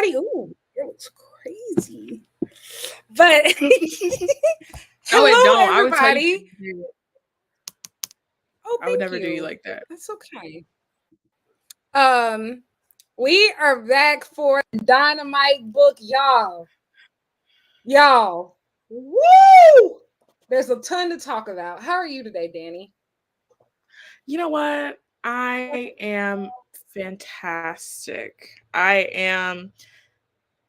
everybody. Ooh, it was crazy. But No, it hello, don't. I would tell you. everybody. Oh, I would thank never do you you. like that. That's okay. We are back for Dynamite Book, y'all. Y'all. Woo! There's a ton to talk about. How are you today, Dani? You know what? I am fantastic. I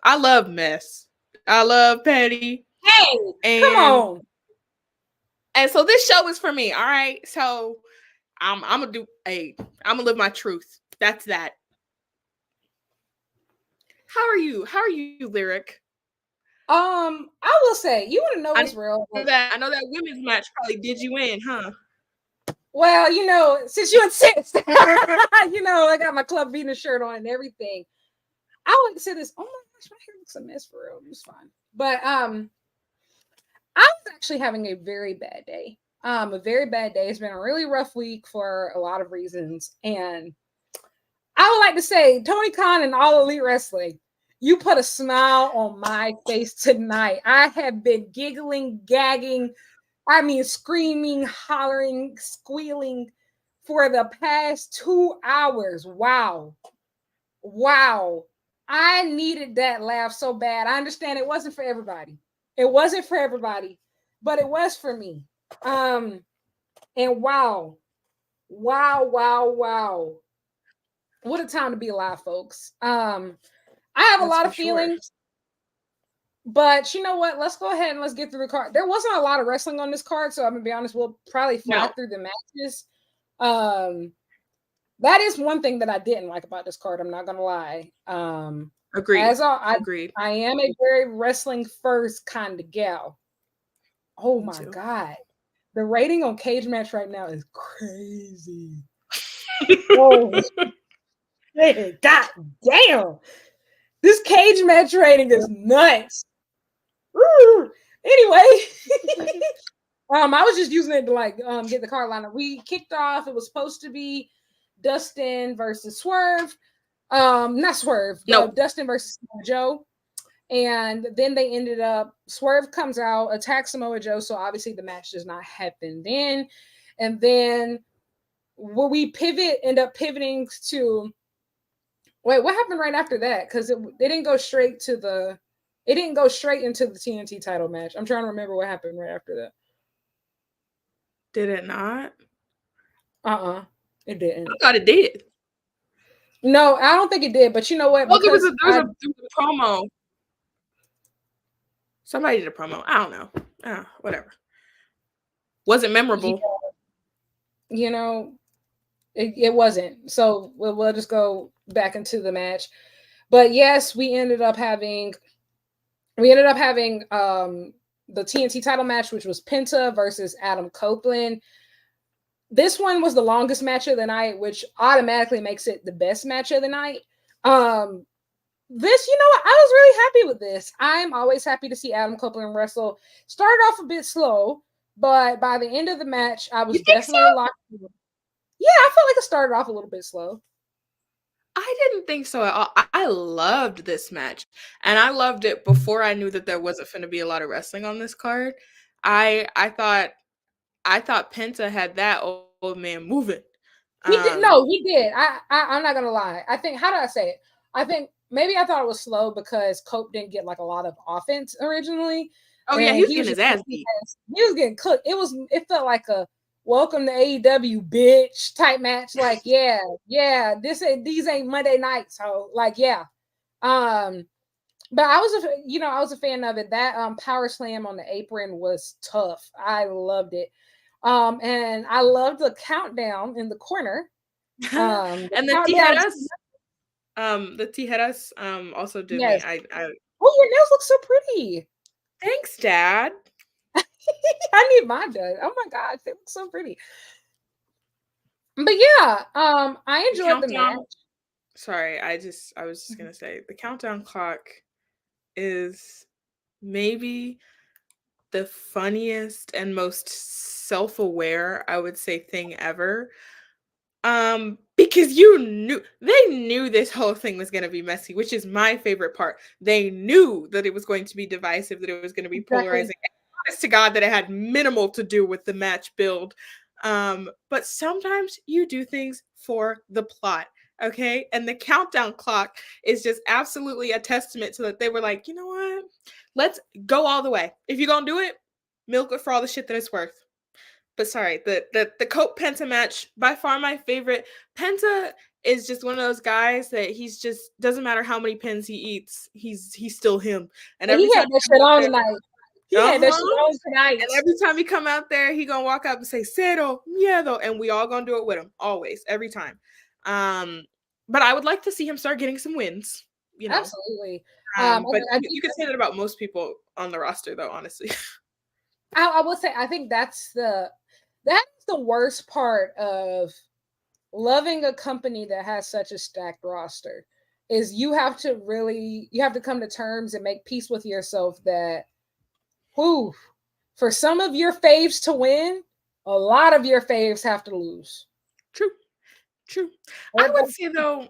love mess. I love petty. Hey, come And on. so this show is for me, all right? So I'm gonna live my truth. That's that. How are you? How are you, Lyric? I will say, you want to know what's real? I know that women's match probably did you in, huh? Well, since you insist, I got my Club Venus shirt on and everything. I like to say this. Oh my gosh, my hair looks a mess for real. It was fine. But I was actually having a very bad day. A very bad day. It's been a really rough week for a lot of reasons. And I would like to say, Tony Khan and All Elite Wrestling, you put a smile on my face tonight. I have been giggling, gagging, screaming, hollering, squealing for the past 2 hours. Wow. Wow. I needed that laugh so bad. I understand it wasn't for everybody. It wasn't for everybody, but it was for me. And wow. Wow, wow, wow. What a time to be alive, folks. I have a lot of feelings, but you know what? Let's go ahead and let's get through the card. There wasn't a lot of wrestling on this card, so I'm gonna be honest, we'll probably fly through the matches. That is one thing that I didn't like about this card. I'm not gonna lie. Agreed. Agreed. I am a very wrestling first kind of gal. Oh my god, the rating on Cage Match right now is crazy. Oh, god damn! This Cage Match rating is nuts. Anyway, I was just using it to get the card lineup. We kicked off. It was supposed to be Dustin versus Swerve. Not Swerve. No, Dustin versus Joe. And then they ended up, Swerve comes out, attacks Samoa Joe. So obviously the match does not happen then. And then we end up pivoting to, wait, what happened right after that? Because it didn't go straight into the TNT title match. I'm trying to remember what happened right after that. Did it not? It didn't. I thought it did. No, I don't think it did. But you know what? Well, there was a promo. Somebody did a promo. I don't know. Whatever. Wasn't memorable. It wasn't. So we'll just go back into the match. But yes, we ended up having the TNT title match, which was Penta versus Adam Copeland. This one was the longest match of the night, which automatically makes it the best match of the night. This, I was really happy with this. I'm always happy to see Adam Copeland wrestle. Started off a bit slow, but by the end of the match, I was definitely locked in. Yeah, I felt like it started off a little bit slow. I didn't think so at all. I loved this match. And I loved it before I knew that there wasn't going to be a lot of wrestling on this card. I thought Penta had that old man moving. He did. No, he did. I'm not gonna lie. I think, how did I say it? I think maybe I thought it was slow because Cope didn't get like a lot of offense originally. Oh yeah, he was getting his ass beat. He was getting cooked. It felt like a welcome to AEW bitch type match. Like, yeah, these ain't Monday nights. So like, yeah. But I was a fan of it. That power slam on the apron was tough. I loved it. And I loved the countdown in the corner. And the Tijeras also did me. Oh, your nails look so pretty. Thanks, Dad. I need mine done. Oh my gosh, they look so pretty. But yeah, I enjoyed the match. Sorry, I was just gonna say the countdown clock is maybe the funniest and most self-aware, I would say, thing ever. Because they knew this whole thing was gonna be messy, which is my favorite part. They knew that it was going to be divisive, that it was gonna be Exactly. polarizing. And honest to God, that it had minimal to do with the match build. But sometimes you do things for the plot, okay? And the countdown clock is just absolutely a testament to that. They were like, you know what? Let's go all the way. If you're gonna do it, milk it for all the shit that it's worth. But sorry, the Cope Penta match, by far my favorite. Penta is just one of those guys that he's just doesn't matter how many pins he eats, he's still him. And And every he time had that shit on tonight. He had that shit on tonight. and every time he come out there, he gonna walk up and say Zero Miedo, and we all gonna do it with him always, every time. But I would like to see him start getting some wins, you know. Absolutely. But I you can say that about most people on the roster, though. Honestly, I will say I think that's the worst part of loving a company that has such a stacked roster is you have to come to terms and make peace with yourself that whew, for some of your faves to win, a lot of your faves have to lose. true. I would say though,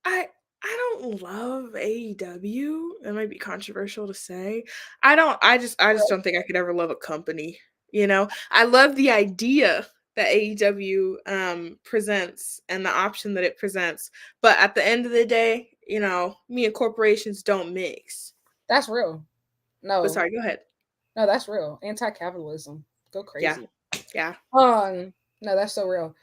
I don't love AEW. That might be controversial to say. I just don't think I could ever love a company. You know, I love the idea that AEW presents and the option that it presents, but at the end of the day, you know, me and corporations don't mix. That's real. No. But sorry, go ahead. No, that's real. Anti-capitalism. Go crazy. Yeah. No, that's so real.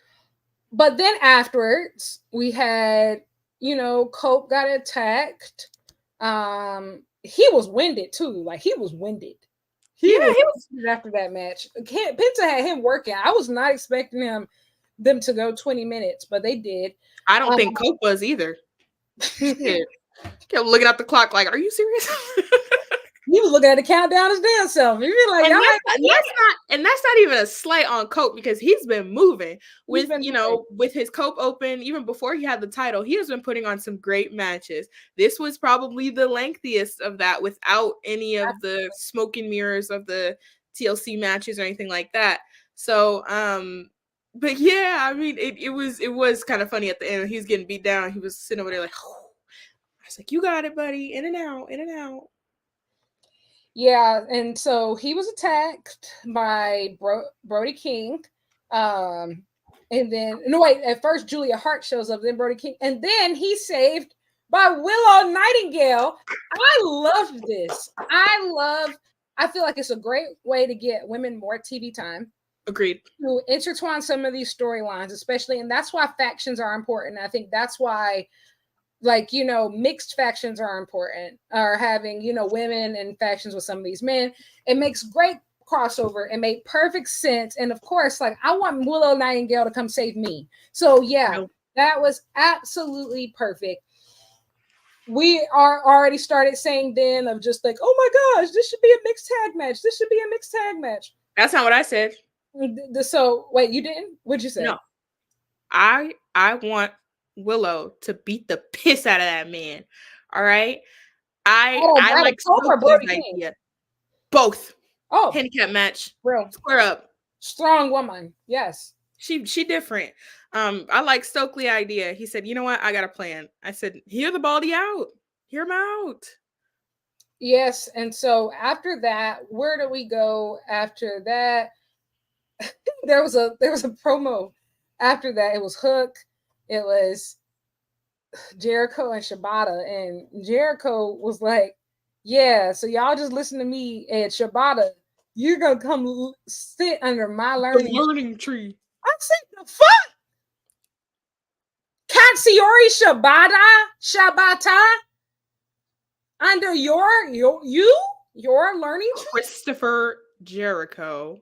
But then afterwards, we had, Cope got attacked. He was winded too. Like he was winded. He was after that match. Penta had him working. I was not expecting them to go 20 minutes, but they did. I don't think Cope was either. Shit. Kept looking at the clock like, are you serious? He was looking at the countdown his damn self. He be like, and that's not even a slight on Cope because he's been moving with with his Cope Open. Even before he had the title, he has been putting on some great matches. This was probably the lengthiest of that without any of the smoke and mirrors of the TLC matches or anything like that. So, but yeah, I mean, it was kind of funny at the end. He was getting beat down. He was sitting over there like, oh. I was like, you got it, buddy. In and out. Yeah, and so he was attacked by Brody King. And then, no, wait, at first Julia Hart shows up, then Brody King, and then he's saved by Willow Nightingale. I loved this. I feel like it's a great way to get women more TV time. Agreed. To intertwine some of these storylines, especially, and that's why factions are important. I think that's why mixed factions are important, or having, women and factions with some of these men. It makes great crossover. It made perfect sense. And of course, I want Willow Nightingale to come save me. So yeah, that was absolutely perfect. We are already started saying then of just like, oh my gosh, this should be a mixed tag match. This should be a mixed tag match. That's not what I said. So wait, you didn't? What'd you say? No. I want Willow to beat the piss out of that man. All right. I like Stokely's idea. Both. Oh, handicap match. Real. Square up. Strong woman. Yes. She different. I like Stokely's idea. He said, you know what? I got a plan. I said, hear the baldy out. Hear him out. Yes. And so after that, where do we go after that? there was a promo after that. It was Hook. It was Jericho and Shibata, and Jericho was like, yeah, so y'all just listen to me, and Shibata, you're gonna come sit under my learning tree. I said, the fuck? Katsuyori Shibata under your learning tree? Christopher Jericho.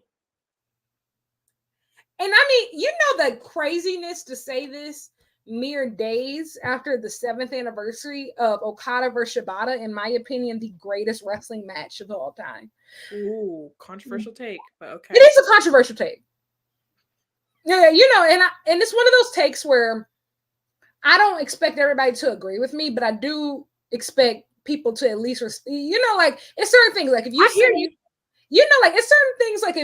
And I mean, the craziness to say this mere days after the 7th anniversary of Okada versus Shibata, in my opinion, the greatest wrestling match of all time. Ooh, controversial take, but okay. It is a controversial take. Yeah, and it's one of those takes where I don't expect everybody to agree with me, but I do expect people to at least, it's certain things, like if you, it's certain things, like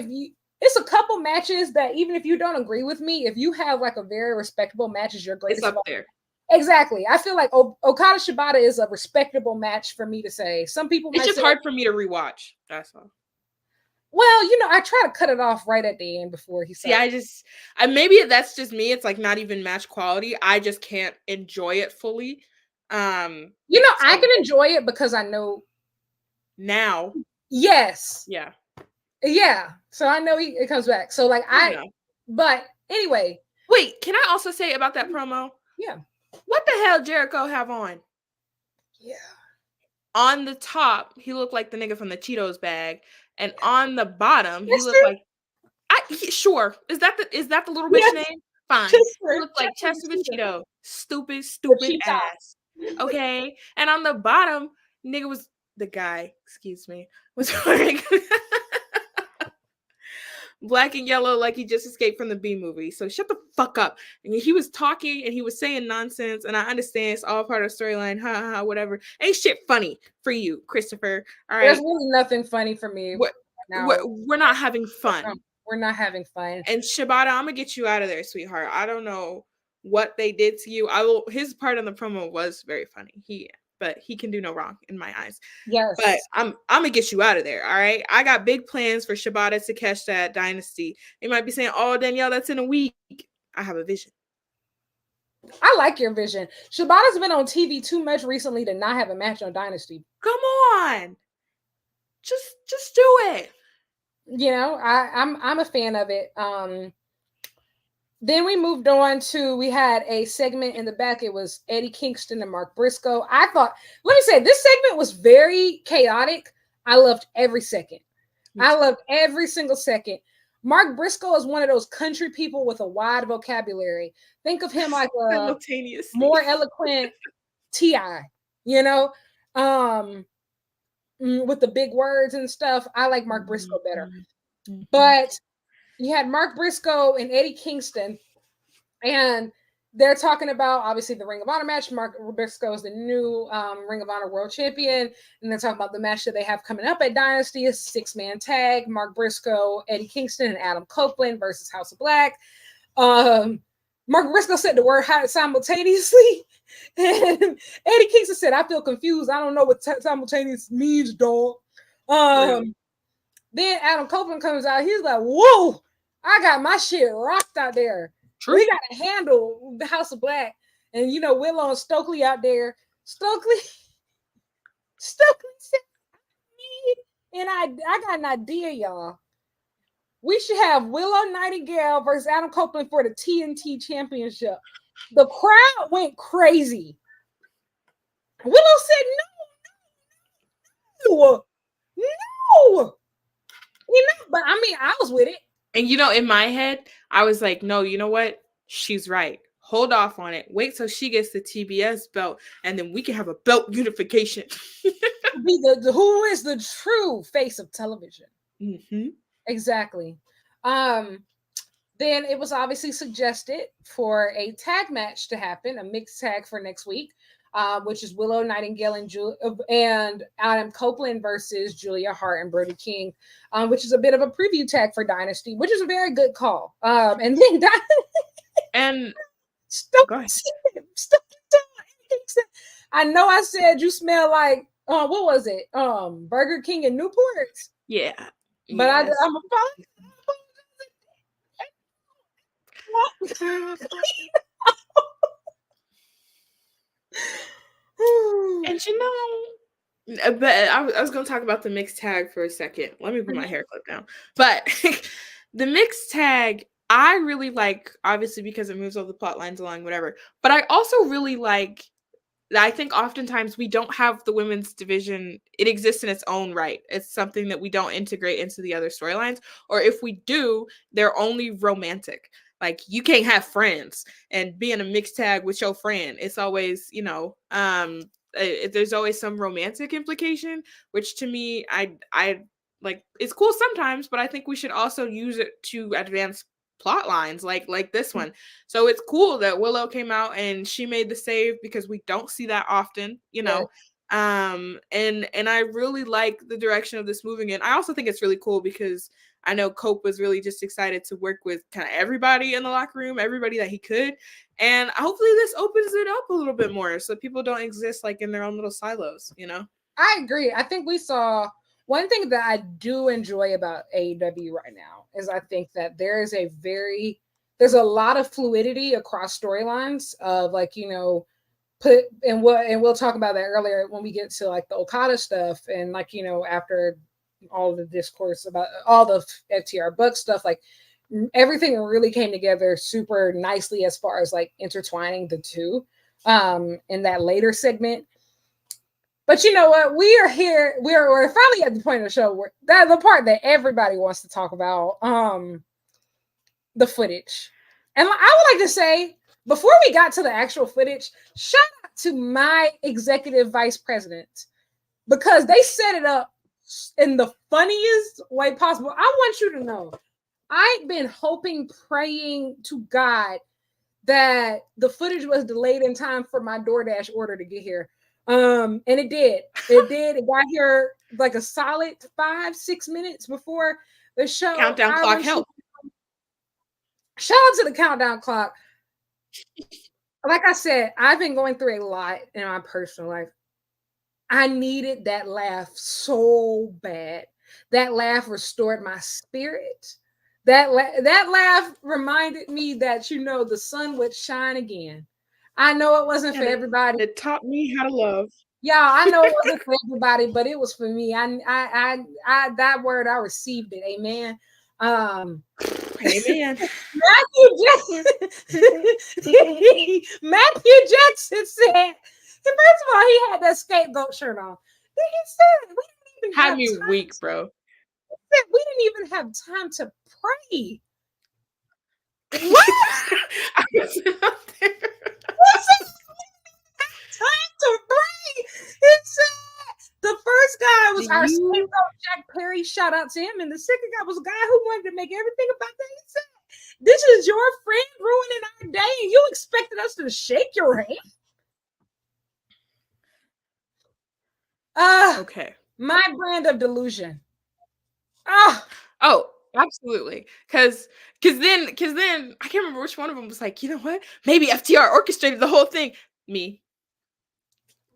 it's a couple matches that even if you don't agree with me, if you have like a very respectable match as your It's greatest up of all, there. exactly. I feel like Okada Shibata is a respectable match for me to say. Some people It's might just say, hard for me to rewatch. That's all. well, you know, I try to cut it off right at the end before he See, starts. maybe that's just me. It's like not even match quality. I just can't enjoy it fully. You know, I So can enjoy it because I know. now, Yes. yeah, Yeah. So I know it comes back. So like you know. but anyway. Wait, can I also say about that promo? Yeah. What the hell Jericho have on? Yeah. On the top, he looked like the nigga from the Cheetos bag, and on the bottom, he looked Chester? like sure. Is that the little bitch Yes. name? Fine. He Chester. looked like Chester Chester the the cheetah. Cheeto. Stupid, The stupid cheetah. ass. Okay. And on the bottom, nigga was the guy, excuse me, was wearing black and yellow like he just escaped from the B movie. So shut the fuck up. And he was talking and he was saying nonsense, and I understand it's all part of the storyline. Ha ha ha, whatever. Ain't shit funny for you, Christopher. All There's right. really nothing funny for me We're, now. we're not having fun. We're not having fun. And Shibata, I'm gonna get you out of there, sweetheart. I don't know what they did to you. I will. His part in the promo was very funny. But he can do no wrong in my eyes. Yes. But I'm gonna get you out of there. All right. I got big plans for Shibata to catch that dynasty. They might be saying, "Oh, Danielle, that's in a week." I have a vision. I like your vision. Shibata's been on TV too much recently to not have a match on Dynasty. Come on, just do it. You know, I'm a fan of it. Then we moved on to, we had a segment in the back. It was Eddie Kingston and Mark Briscoe. I thought, let me say, this segment was very chaotic. I loved every second. I loved every single second. Mark Briscoe is one of those country people with a wide vocabulary. Think of him like a more eloquent T.I., you know, with the big words and stuff. I like Mark Briscoe better. But you had Mark Briscoe and Eddie Kingston, and they're talking about obviously the Ring of Honor match. Mark Briscoe is the new Ring of Honor World Champion, and they're talking about the match that they have coming up at Dynasty. It's a 6-man tag: Mark Briscoe, Eddie Kingston, and Adam Copeland versus House of Black. Mark Briscoe said the word simultaneously, and Eddie Kingston said, "I feel confused. I don't know what simultaneous means, dog." Then Adam Copeland comes out. He's like, "Whoa, I got my shit rocked out there. True. We got to handle the House of Black." And, you know, Willow and Stokely out there. Stokely said, and I got an idea, y'all. We should have Willow Nightingale versus Adam Copeland for the TNT Championship. The crowd went crazy. Willow said, no. You know, but I mean, I was with it. And, you know, in my head, I was like, no, you know what? She's right. Hold off on it. Wait till she gets the TBS belt, and then we can have a belt unification. Be who is the true face of television. Mm-hmm. Exactly. Then it was obviously suggested for a tag match to happen, a mixed tag for next week, which is Willow Nightingale and Adam Copeland versus Julia Hart and Brody King, which is a bit of a preview tag for Dynasty, which is a very good call. And then and go ahead. I know I said you smell like what was it? Burger King and Newports. Yeah, but yes. I'm a and you know, but I was going to talk about the mixed tag for a second. Let me put my hair clip down. But the mixed tag, I really like, obviously because it moves all the plot lines along, whatever. But I also really like, I think oftentimes we don't have the women's division. It exists in its own right. It's something that we don't integrate into the other storylines. Or if we do, they're only romantic. Like, you can't have friends and be in a mixed tag with your friend. It's always, you know, there's always some romantic implication, which to me, I like, it's cool sometimes, but I think we should also use it to advance plot lines like this one. So it's cool that Willow came out and she made the save because we don't see that often, you know. And I really like the direction of this moving in. I also think it's really cool because I know Cope was really just excited to work with kind of everybody in the locker room, everybody that he could. And hopefully this opens it up a little bit more so people don't exist like in their own little silos, you know? I agree. I think we saw one thing that I do enjoy about AEW right now is I think that there's a lot of fluidity across storylines of like, you know, we'll talk about that earlier when we get to like the Okada stuff and like, you know, after all the discourse about all the FTR Book stuff, like everything really came together super nicely as far as like intertwining the two in that later segment. But you know what? We are here. We're finally at the point of the show where that's the part that everybody wants to talk about. The footage. And I would like to say, before we got to the actual footage, shout out to my executive vice president because they set it up in the funniest way possible. I want you to know, I've been hoping, praying to God that the footage was delayed in time for my DoorDash order to get here. And it did. It got here like a solid 5-6 minutes before the show. Countdown clock help. Shout out to the countdown clock. Like I said, I've been going through a lot in my personal life. I needed that laugh so bad. That laugh restored my spirit. That laugh reminded me that, you know, the sun would shine again. I know it wasn't for everybody. It taught me how to love. Yeah, I know it wasn't for everybody, but it was for me. I that word, I received it. Amen. Amen. Matthew Jackson said, first of all, he had that scapegoat shirt on. Then he said, we didn't even have me weak, bro. We didn't even have time to pray. What? I was out there. Time to pray. He said the first guy was our scapegoat, Jack Perry. Shout out to him. And the second guy was a guy who wanted to make everything about that. He said, this is your friend ruining our day, and you expected us to shake your hand? Okay. My brand of delusion. Oh, absolutely. Cause then I can't remember which one of them was like, you know what? Maybe FTR orchestrated the whole thing. Me.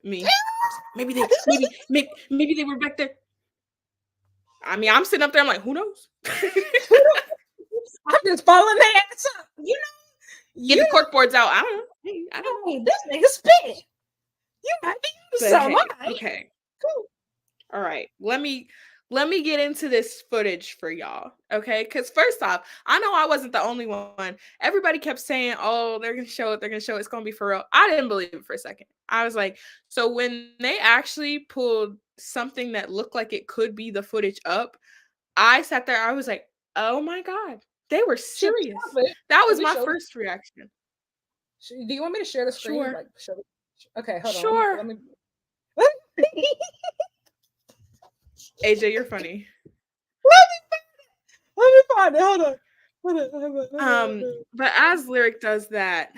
Maybe they were back there. I mean, I'm sitting up there. I'm like, who knows? I'm just following their ass up. You know, get the cork boards out. I don't know. Hey, this nigga spit. You might be so okay. Cool. All right. Let me get into this footage for y'all. Okay. Because first off, I know I wasn't the only one. Everybody kept saying, oh, they're gonna show it. It's gonna be for real. I didn't believe it for a second. I was like, so when they actually pulled something that looked like it could be the footage up, I sat there, I was like, oh my God, they were serious. That was my first reaction. Do you want me to share the screen? Sure. Okay, hold on. Sure. Let me AJ, you're funny. Let me find it. Hold on. But as Lyric does that,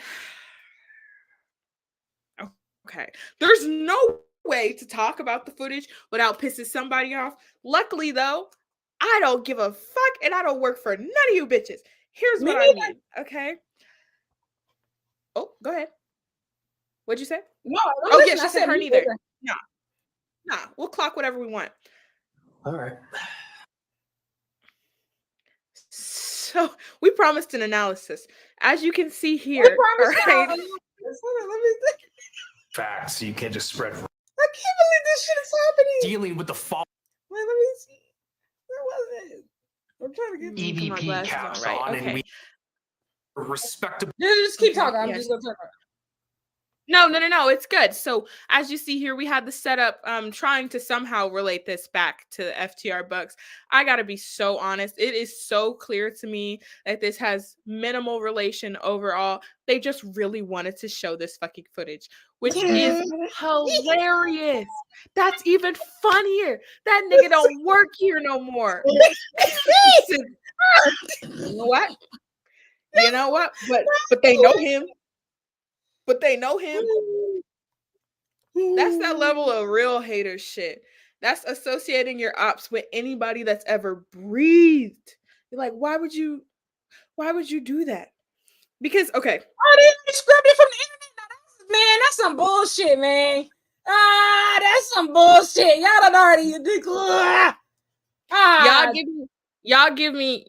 okay, there's no way to talk about the footage without pissing somebody off. Luckily, though, I don't give a fuck and I don't work for none of you bitches. Here's what I mean, okay? Oh, go ahead. What'd you say? No, oh yeah, she said her neither. Nah, we'll clock whatever we want. All right. So we promised an analysis. As you can see here, all right. Let me think. Facts. You can't just spread. I can't believe this shit is happening. Dealing with the fall. Wait, let me see. Where was it? I'm trying to get EVP caps on, and we respectable. Just keep talking. I'm just gonna talk about it. No, it's good. So as you see here, we had the setup trying to somehow relate this back to FTR Bucks. I gotta be so honest. It is so clear to me that this has minimal relation overall. They just really wanted to show this fucking footage, which is hilarious. That's even funnier. That nigga don't work here no more. You know what? You know what? But they know him. But they know him. That's that level of real hater shit. That's associating your ops with anybody that's ever breathed. You're like, why would you do that? Because okay. Oh, they scrubbed it from the internet. Man, that's some bullshit, man. That's some bullshit. Y'all done already. Y'all give me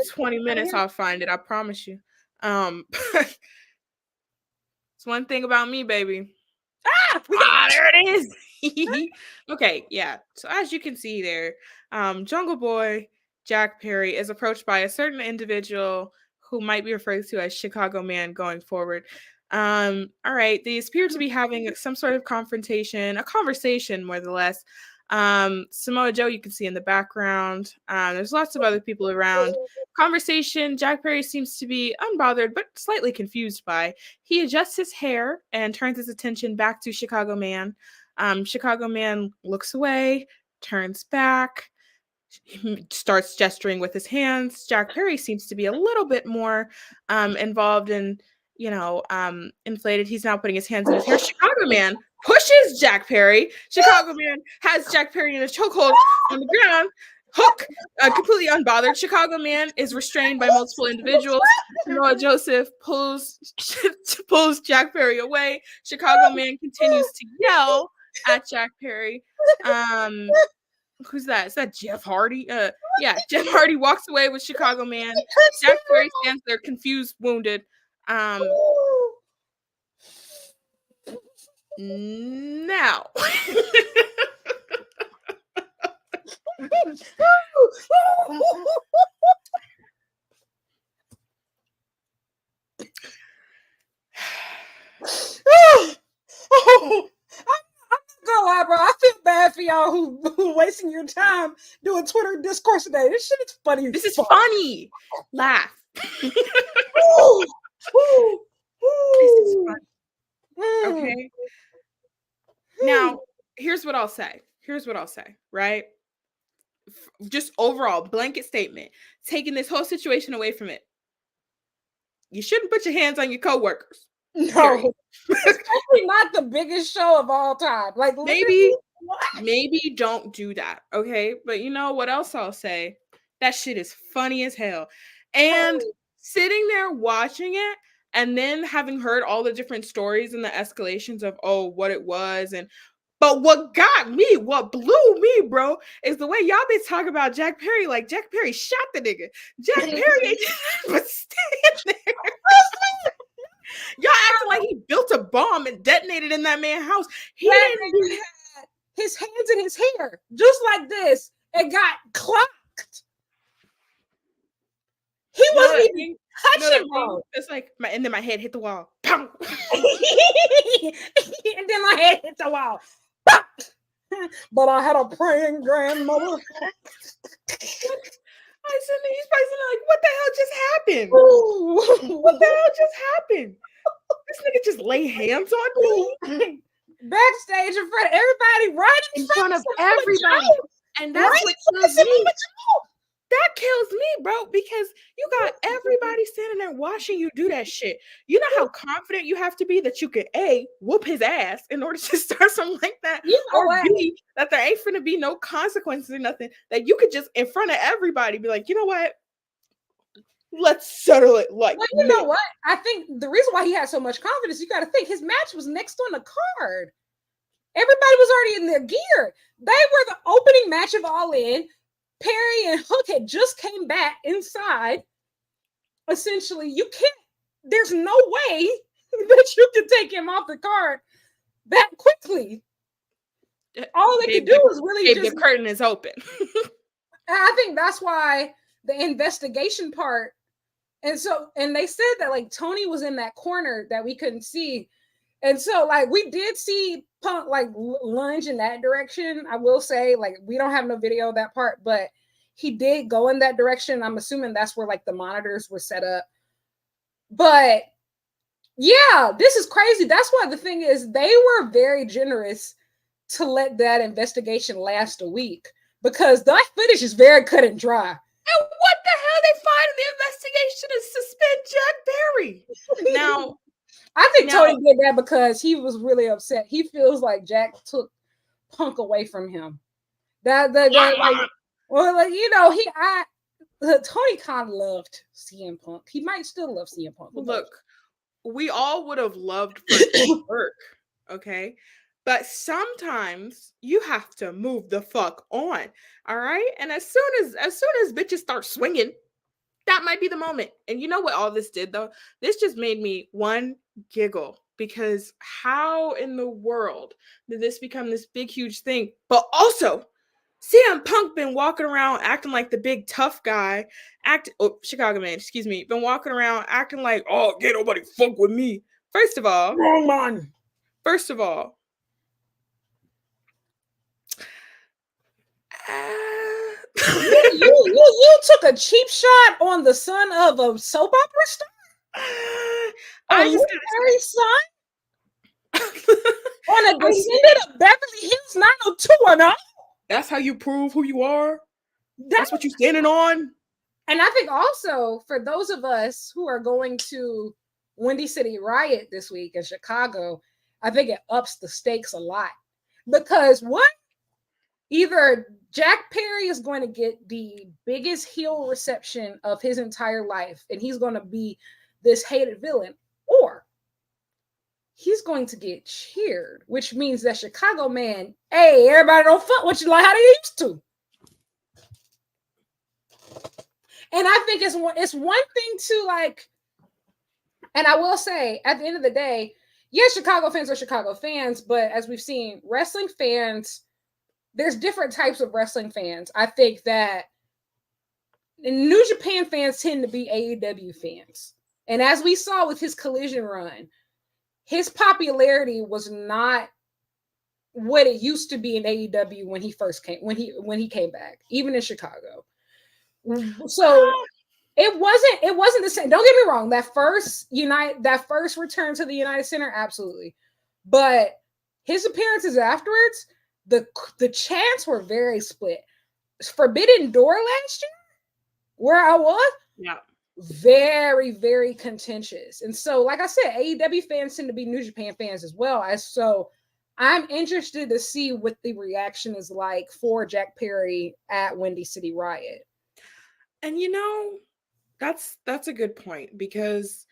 20 minutes, I'll find it. I promise you. It's one thing about me, baby. There it is. Okay, yeah. So as you can see there, Jungle Boy Jack Perry is approached by a certain individual who might be referred to as Chicago Man going forward. All right, they appear to be having some sort of a conversation more or less. Samoa Joe, you can see in the background. There's lots of other people around. Conversation, Jack Perry seems to be unbothered but slightly confused by. He adjusts his hair and turns his attention back to Chicago Man. Chicago Man looks away, turns back, starts gesturing with his hands. Jack Perry seems to be a little bit more involved in, inflated. He's now putting his hands in his hair. Chicago Man pushes Jack Perry. Chicago Man has Jack Perry in a chokehold on the ground. Hook, completely unbothered. Chicago Man is restrained by multiple individuals. Noah Joseph pulls Jack Perry away. Chicago Man continues to yell at Jack Perry. Who's that? Is that Jeff Hardy? Yeah, Jeff Hardy walks away with Chicago Man. Jack Perry stands there confused, wounded. Now. Gonna lie, bro. I feel bad for y'all who wasting your time doing Twitter discourse today. This shit is funny. This is funny. Laugh. This is funny. Okay. Now, here's what I'll say, right? Just overall, blanket statement. Taking this whole situation away from it. You shouldn't put your hands on your coworkers. No. Especially not the biggest show of all time. Like maybe don't do that, okay? But you know what else I'll say? That shit is funny as hell. And sitting there watching it and then having heard all the different stories and the escalations of what it was, but what got me, what blew me, bro, is the way y'all be talking about Jack Perry. Like Jack Perry shot the nigga. Jack Perry was standing there. Y'all acting like he built a bomb and detonated in that man's house. He didn't do that. His hands in his hair, just like this, and got clocked. He wasn't even touching, bro. It's like, and then my head hit the wall. Pow! And then my head hit the wall. But I had a praying grandmother. He's probably like, what the hell just happened? What the hell just happened? This nigga just lay hands on me? Backstage in front of everybody, right in front of everybody. And that's what kills me. That kills me, bro, because you got everybody standing there watching you do that shit. You know how confident you have to be that you could A, whoop his ass in order to start something like that, or B, that there ain't finna be no consequences or nothing, that you could just in front of everybody be like, you know what? Let's settle it like well, you know what? I think the reason why he had so much confidence, you got to think his match was next on the card. Everybody was already in their gear. They were the opening match of All In. Perry and Hook had just came back inside. Essentially, there's no way that you can take him off the card that quickly. All they could do is really the curtain is open. I think that's why the investigation part. And they said that like Tony was in that corner that we couldn't see. And so like we did see Punk like lunge in that direction. I will say like we don't have no video of that part, but he did go in that direction. I'm assuming that's where like the monitors were set up. But yeah, this is crazy. That's why the thing is they were very generous to let that investigation last a week because that footage is very cut and dry. And what the hell they find in the investigation is suspend Jack Perry. Now, I think Now- Tony did that because he was really upset. He feels like Jack took Punk away from him. Tony kind of loved CM Punk. He might still love CM Punk. Look, we all would have loved for it to work, okay? But sometimes you have to move the fuck on, all right? And as soon as bitches start swinging, that might be the moment. And you know what all this did though? This just made me giggle, because how in the world did this become this big huge thing? But also, CM Punk been walking around acting like the big tough guy, Chicago man, excuse me, been walking around acting like, oh, can't nobody fuck with me. First of all, wrong man. First of all, you took a cheap shot on the son of a soap opera star. I just Harry son on a descendant of Beverly Hills 90210. That's how you prove who you are. That's what you're standing on. And I think also for those of us who are going to Windy City Riot this week in Chicago, I think it ups the stakes a lot, because either Jack Perry is going to get the biggest heel reception of his entire life, and he's going to be this hated villain, or he's going to get cheered, which means that Chicago man, hey, everybody don't fuck with you like how they used to. And I think it's one thing to like, and I will say at the end of the day, yes, Chicago fans are Chicago fans, but as we've seen, wrestling fans, there's different types of wrestling fans. I think that New Japan fans tend to be AEW fans. And as we saw with his Collision run, his popularity was not what it used to be in AEW when he first came, when he came back, even in Chicago. So it wasn't the same. Don't get me wrong. That first return to the United Center, absolutely. But his appearances afterwards, the chants were very split. Forbidden Door last year, where I was, very, very contentious. And so, like I said, AEW fans tend to be New Japan fans as well. So I'm interested to see what the reaction is like for Jack Perry at Windy City Riot. And that's a good point, because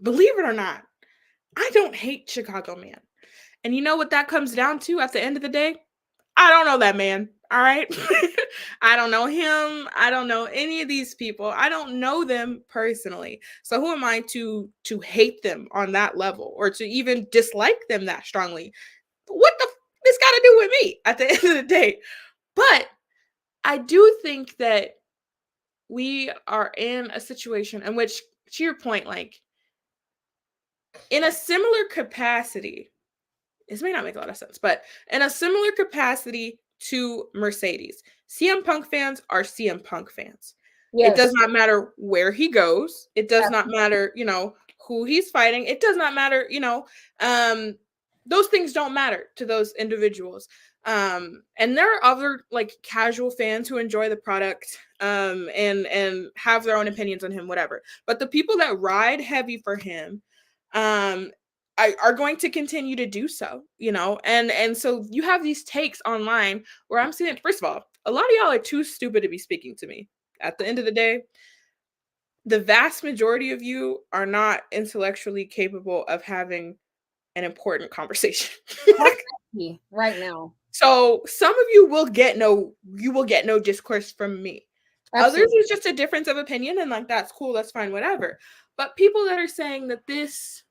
believe it or not, I don't hate Chicago man. And you know what that comes down to at the end of the day? I don't know that man. All right. I don't know him. I don't know any of these people. I don't know them personally. So who am I to hate them on that level, or to even dislike them that strongly? What this got to do with me at the end of the day? But I do think that we are in a situation in which, to your point, like in a similar capacity, this may not make a lot of sense, but in a similar capacity to Mercedes, CM Punk fans are CM Punk fans. Yes. It does not matter where he goes. It does not matter, who he's fighting. It does not matter, those things don't matter to those individuals. And there are other like casual fans who enjoy the product and have their own opinions on him, whatever. But the people that ride heavy for him are going to continue to do so, and so you have these takes online where I'm seeing, first of all, a lot of y'all are too stupid to be speaking to me. At the end of the day, the vast majority of you are not intellectually capable of having an important conversation right now. So some of you will get no discourse from me. Absolutely. Others is just a difference of opinion, and like that's cool, that's fine, whatever. But people that are saying that this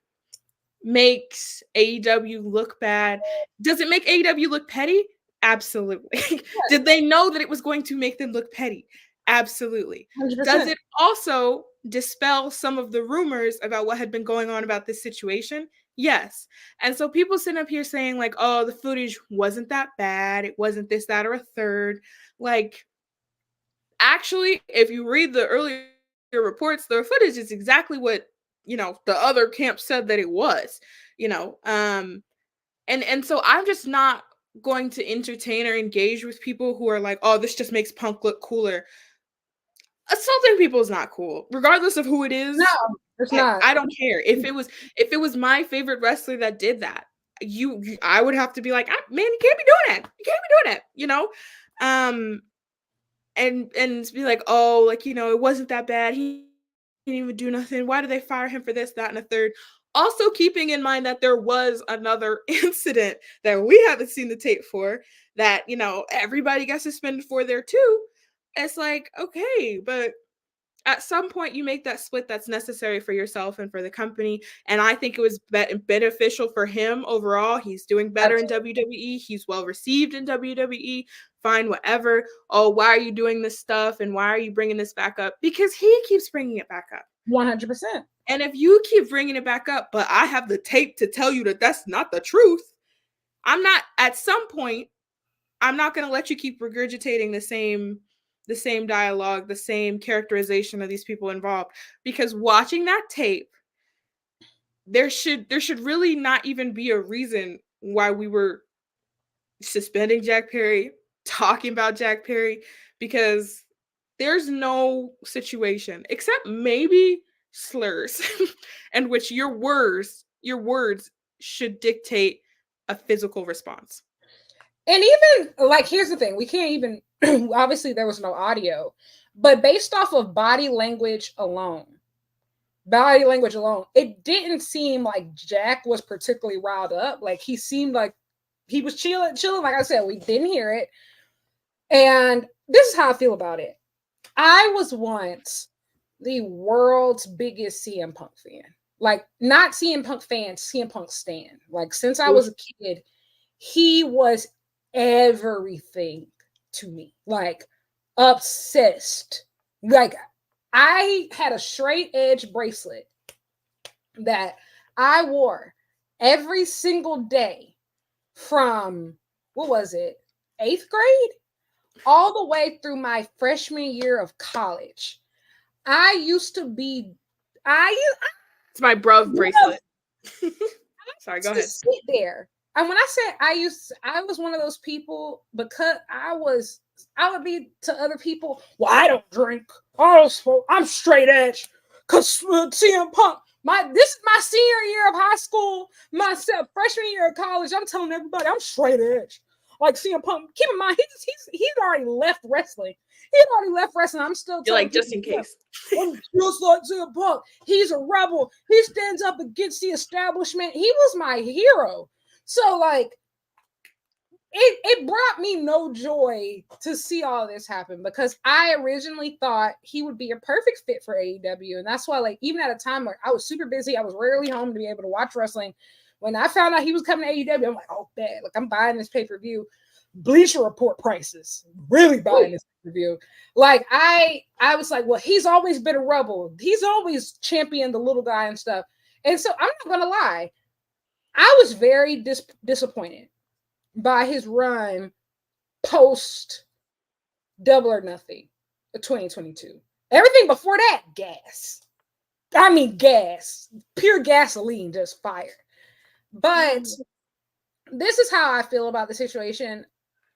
makes AEW look bad, does it make AEW look petty? Absolutely. Yes. Did they know that it was going to make them look petty? Absolutely. 100%. Does it also dispel some of the rumors about what had been going on about this situation? Yes. And so people sitting up here saying like, oh, the footage wasn't that bad. It wasn't this, that, or a third. Like, actually, if you read the earlier reports, the footage is exactly what, the other camp said that it was, and so I'm just not going to entertain or engage with people who are like, oh, this just makes Punk look cooler. assaulting people is not cool, regardless of who it is. No, it's not. I don't care. If it was my favorite wrestler that did that, I would have to be like, man, you can't be doing that. You can't be doing that, you know? And be like, oh, like, you know, it wasn't that bad. He didn't even do nothing. Why did they fire him for this, that, and a third? Also keeping in mind that there was another incident that we haven't seen the tape for that, you know, everybody got suspended for there too. It's like, okay, but at some point you make that split that's necessary for yourself and for the company. And I think it was beneficial for him overall. He's doing better in WWE. He's well received in WWE. Fine, whatever. Oh, why are you doing this stuff? And why are you bringing this back up? Because he keeps bringing it back up. 100%. And if you keep bringing it back up, but I have the tape to tell you that that's not the truth, at some point, I'm not going to let you keep regurgitating the same dialogue, the same characterization of these people involved. Because watching that tape, there should really not even be a reason why we were suspending Jack Perry, talking about Jack Perry, because there's no situation except maybe slurs in which your words should dictate a physical response. And even like, here's the thing, we can't even obviously there was no audio, but based off of body language alone, it didn't seem like Jack was particularly riled up. Like, he seemed like he was chilling. Like I said, we didn't hear it. And this is how I feel about it. I was once the world's biggest CM Punk fan. Like, not CM Punk fan, CM Punk stan. Like, since I was a kid, he was everything to me. Like, obsessed. Like, I had a straight edge bracelet that I wore every single day from, what was it, 8th grade? All the way through my freshman year of college. I used to be, it's my bruv bracelet. Sorry, go ahead. Sit there. And when I said I was one of those people, because I would be to other people, well, I don't drink. I'm straight edge. Because CM Punk, this is my senior year of high school, my freshman year of college. I'm telling everybody I'm straight edge. Like CM Punk, keep in mind, he's already left wrestling. I'm still like, just in case. I'm just like CM Punk. He's a rebel. He stands up against the establishment. He was my hero. So, like, it brought me no joy to see all this happen, because I originally thought he would be a perfect fit for AEW. And that's why, like, even at a time where I was super busy, I was rarely home to be able to watch wrestling. When I found out he was coming to AEW, I'm like, oh, bad. Like, I'm buying this pay-per-view. Bleacher Report prices. Really buying this pay-per-view. Like, I was like, well, he's always been a rebel. He's always championed the little guy and stuff. And so I'm not going to lie. I was very disappointed by his run post Double or Nothing, 2022. Everything before that, gas. I mean, gas. Pure gasoline, just fire. But this is how I feel about the situation.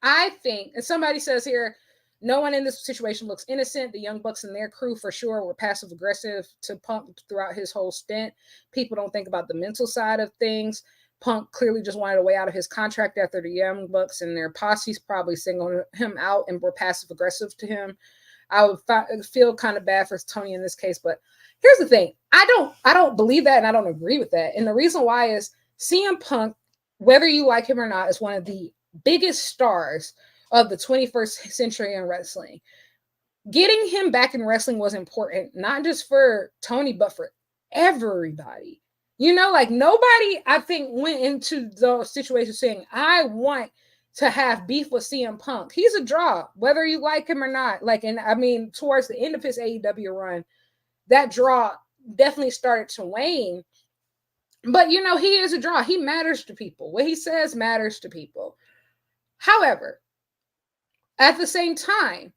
I think, and somebody says here, no one in this situation looks innocent. The Young Bucks and their crew for sure were passive aggressive to Punk throughout his whole stint. People don't think about the mental side of things. Punk clearly just wanted a way out of his contract after the Young Bucks and their posses probably singled him out and were passive aggressive to him. I would feel kind of bad for Tony in this case, but here's the thing. I don't believe that, and I don't agree with that. And the reason why is CM Punk, whether you like him or not, is one of the biggest stars of the 21st century in wrestling. Getting him back in wrestling was important, not just for Tony, but for everybody. You know, like, nobody, I think, went into those situations saying, I want to have beef with CM Punk. He's a draw, whether you like him or not. Like, and I mean, towards the end of his AEW run, that draw definitely started to wane. But, you know, he is a draw. He matters to people. What he says matters to people. However, at the same time,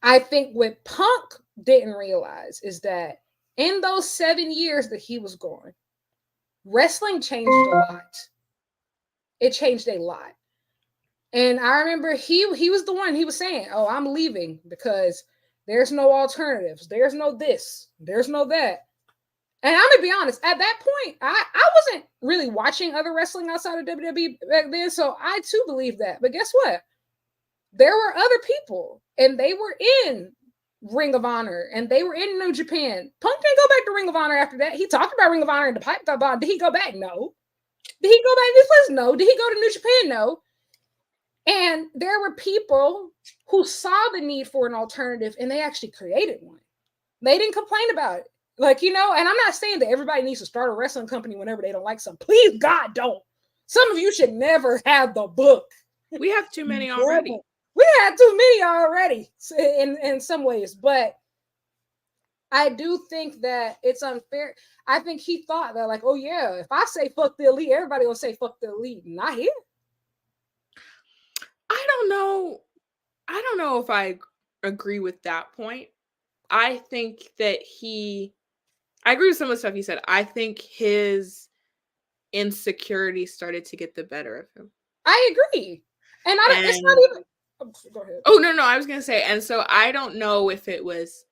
I think what Punk didn't realize is that in those 7 years that he was gone, wrestling changed a lot. It changed a lot. And I remember he was the one, he was saying, oh, I'm leaving because There's no alternatives. There's no this. There's no that. And I'm gonna be honest, at that point, I wasn't really watching other wrestling outside of WWE back then, so I too believe that. But guess what? There were other people, and they were in Ring of Honor, and they were in New Japan. Punk didn't go back to Ring of Honor after that. He talked about Ring of Honor in the pipe bomb. Did he go back? No. Did he go back to this place? No. Did he go to New Japan? No. And there were people who saw the need for an alternative, and they actually created one. They didn't complain about it. Like, and I'm not saying that everybody needs to start a wrestling company whenever they don't like something. Please, God, don't. Some of you should never have the book. We have too many already. We had too many already in some ways, but I do think that it's unfair. I think he thought that, like, oh yeah, if I say fuck the elite, everybody will say fuck the elite. Not here. I don't know if I agree with that point. I think that I agree with some of the stuff he said. I think his insecurity started to get the better of him. I agree. And it's not even. Go ahead. Oh, no, I was going to say, and so I don't know if it was,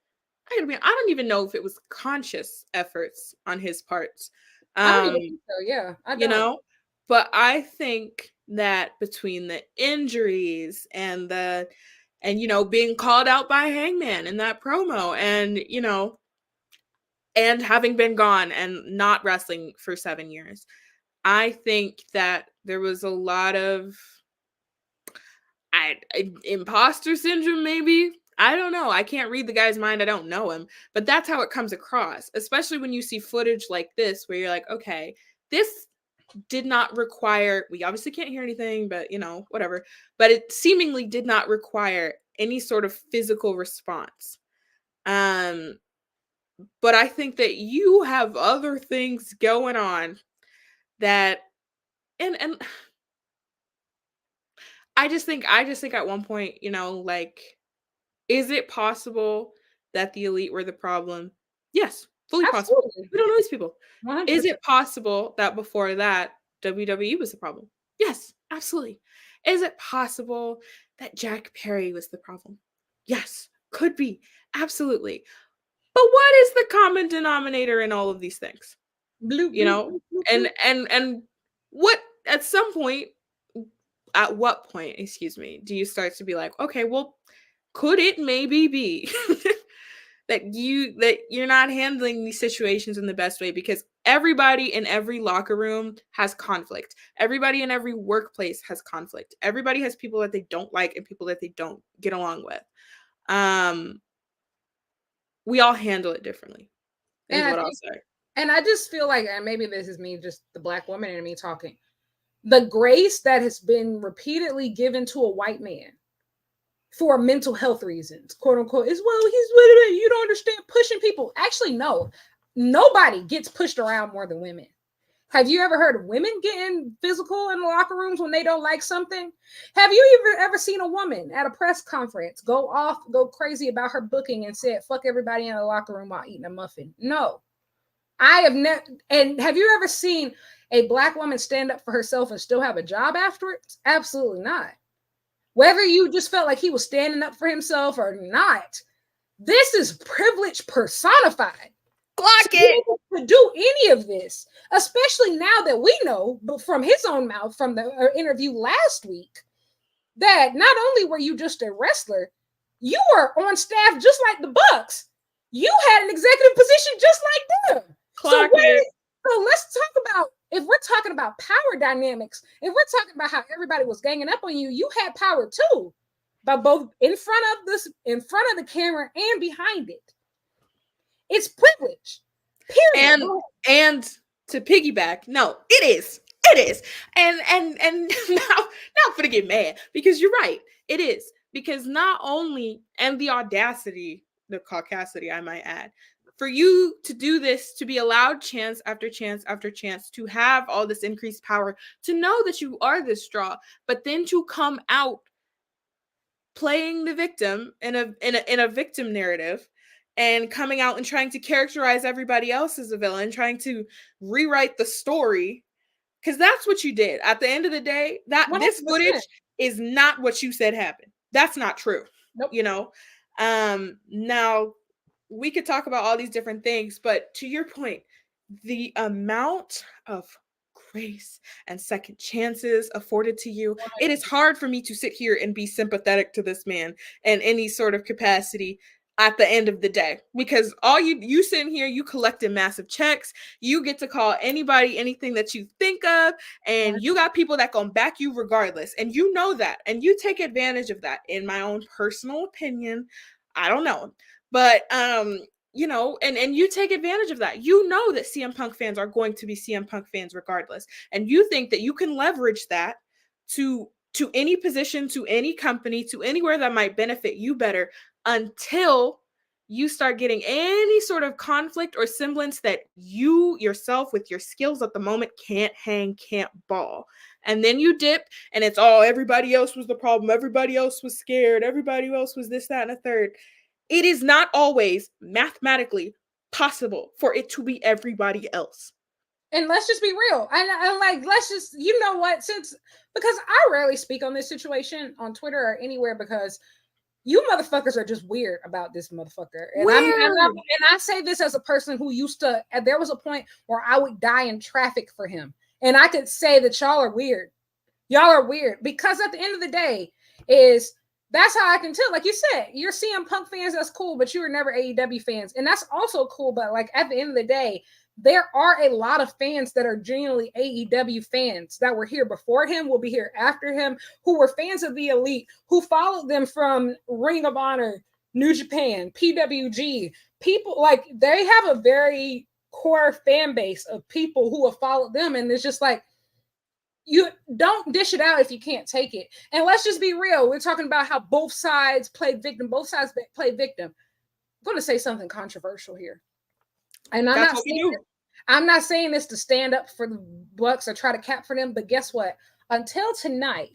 I don't even know if it was conscious efforts on his parts. I don't even think so, yeah. I don't. But I think that between the injuries and being called out by Hangman in that promo and having been gone and not wrestling for 7 years, I think that there was a lot of imposter syndrome, maybe. I don't know. I can't read the guy's mind. I don't know him. But that's how it comes across, especially when you see footage like this where you're like, okay, this did not require, we obviously can't hear anything, but whatever. But it seemingly did not require any sort of physical response. But I think that you have other things going on that, and I just think at one point, like, is it possible that the elite were the problem? Yes, fully Absolutely. possible. We don't know these people. 100%. Is it possible that before that, WWE was the problem? Yes, absolutely. Is it possible that Jack Perry was the problem? Yes, could be. Absolutely. But what is the common denominator in all of these things? And what at what point, do you start to be like, okay, well, could it maybe be that you're not handling these situations in the best way? Because everybody in every locker room has conflict. Everybody in every workplace has conflict. Everybody has people that they don't like and people that they don't get along with. We all handle it differently, is what I'll say. And I just feel like, and maybe this is me, just the Black woman in me talking, the grace that has been repeatedly given to a white man for mental health reasons, quote unquote, is, well, you don't understand pushing people. Actually, no, nobody gets pushed around more than women. Have you ever heard of women getting physical in the locker rooms when they don't like something? Have you ever seen a woman at a press conference go crazy about her booking and said, fuck everybody in the locker room while eating a muffin? No. I have never. And have you ever seen a Black woman stand up for herself and still have a job afterwards? Absolutely not. Whether you just felt like he was standing up for himself or not, this is privilege personified. Clock it. To do any of this, especially now that we know from his own mouth from the interview last week that not only were you just a wrestler, you were on staff just like the Bucks. You had an executive position just like them. So let's talk about, if we're talking about power dynamics, if we're talking about how everybody was ganging up on you, you had power too, but both in front of the camera and behind it. It's privilege. Period. And to piggyback, no, it is. And now for to get mad, because you're right, it is. Because not only, and the audacity, the caucasity, I might add, for you to do this, to be allowed chance after chance after chance, to have all this increased power, to know that you are this straw, but then to come out playing the victim in a victim narrative, and coming out and trying to characterize everybody else as a villain, trying to rewrite the story, because that's what you did. At the end of the day, that 100%. This footage is not what you said happened. That's not true. Nope. Now we could talk about all these different things, but to your point, the amount of grace and second chances afforded to you, it is hard for me to sit here and be sympathetic to this man in any sort of capacity at the end of the day, because all you sitting here, you collecting massive checks, you get to call anybody anything that you think of, and you got people that gonna back you regardless, and you know that, and you take advantage of that. In my own personal opinion, I don't know, but you know, and you take advantage of that. You know that CM Punk fans are going to be CM Punk fans regardless, and you think that you can leverage that to any position, to any company, to anywhere that might benefit you better, until you start getting any sort of conflict or semblance that you yourself with your skills at the moment can't hang, can't ball. And then you dip, and it's all everybody else was the problem. Everybody else was scared. Everybody else was this, that, and a third. It is not always mathematically possible for it to be everybody else. And let's just be real. And like, let's just, you know what, because I rarely speak on this situation on Twitter or anywhere, because you motherfuckers are just weird about this motherfucker. And I say this as a person who used to, there was a point where I would die in traffic for him. And I could say that y'all are weird. Y'all are weird, because at the end of the day that's how I can tell. Like you said, you're CM Punk fans, that's cool, but you were never AEW fans. And that's also cool. But like at the end of the day, there are a lot of fans that are genuinely AEW fans that were here before him, will be here after him, who were fans of the Elite, who followed them from Ring of Honor, New Japan, PWG. People, like, they have a very core fan base of people who have followed them. And it's just like, you don't dish it out if you can't take it. And let's just be real. We're talking about how both sides played victim. Both sides played victim. I'm going to say something controversial here. And I'm not saying this to stand up for the Bucks or try to cap for them, but guess what? Until tonight,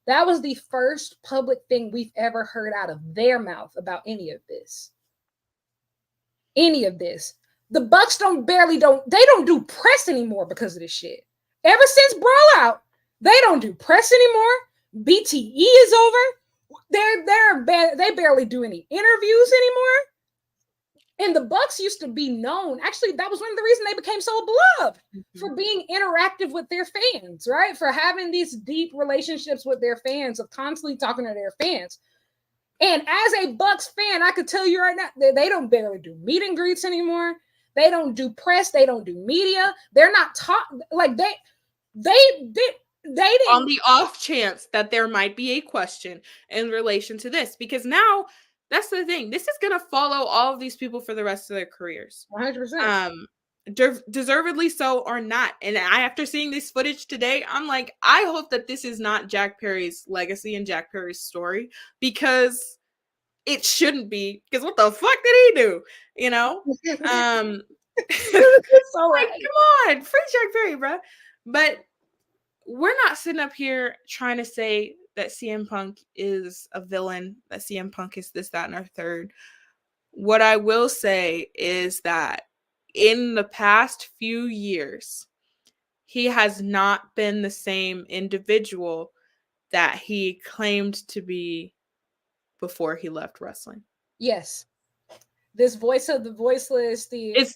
that was the first public thing we've ever heard out of their mouth about any of this. Any of this. The Bucks don't do press anymore because of this shit. Ever since Brawl Out, they don't do press anymore. BTE is over. They barely do any interviews anymore. And the Bucks used to be known. Actually, that was one of the reasons they became so beloved, for being interactive with their fans, right? For having these deep relationships with their fans, of constantly talking to their fans. And as a Bucks fan, I could tell you right now, they don't barely do meet and greets anymore. They don't do press. They don't do media. They're not like they didn't. On the off chance that there might be a question in relation to this, because now that's the thing. This is going to follow all of these people for the rest of their careers. 100%. Deservedly so or not. And after seeing this footage today, I'm like, I hope that this is not Jack Perry's legacy and Jack Perry's story, because it shouldn't be. Because what the fuck did he do? You know? So like, come on, free Jack Perry, bro. But we're not sitting up here trying to say that CM Punk is a villain, that CM Punk is this, that, and our third. What I will say is that in the past few years, he has not been the same individual that he claimed to be before he left wrestling. Yes. This voice of the voiceless,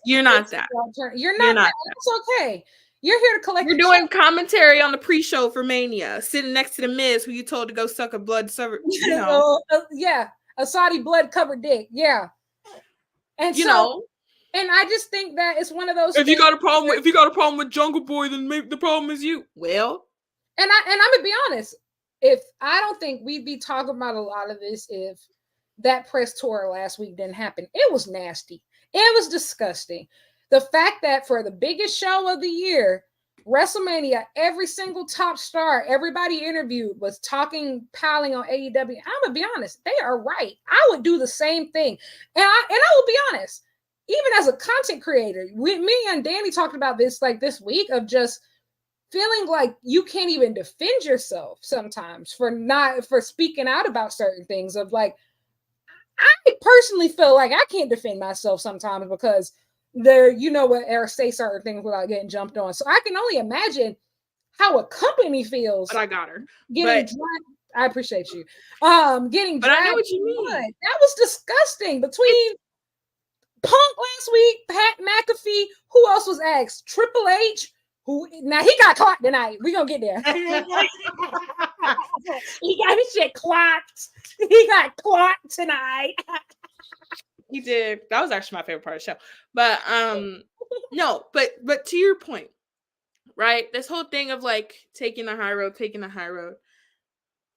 you're not that. You're not that. It's okay. You're here to collect. You're doing commentary on the pre-show for Mania, sitting next to the Miz, who you told to go suck a blood server. You know. Yeah, a Saudi blood covered dick. Yeah, and and I just think that it's one of those. If you got a problem with Jungle Boy, then maybe the problem is you. Well, and I'm gonna be honest. If I don't think we'd be talking about a lot of this if that press tour last week didn't happen. It was nasty. It was disgusting. The fact that for the biggest show of the year, WrestleMania, every single top star, everybody interviewed was piling on AEW. I'm gonna be honest, they are right. I would do the same thing, and I will be honest. Even as a content creator, me and Dani talked about this like this week, of just feeling like you can't even defend yourself sometimes for speaking out about certain things. Of like, I personally feel like I can't defend myself sometimes because or say certain things without getting jumped on. So I can only imagine how a company feels. But I got her. I appreciate you. Getting But I know dragged. what you mean. That was disgusting. Between Punk last week, Pat McAfee, who else was asked? Triple H, who now he got clocked tonight. We gonna get there. He got his shit clocked. He got clocked tonight. He did. That was actually my favorite part of the show. But no, but to your point, right? This whole thing of like taking the high road.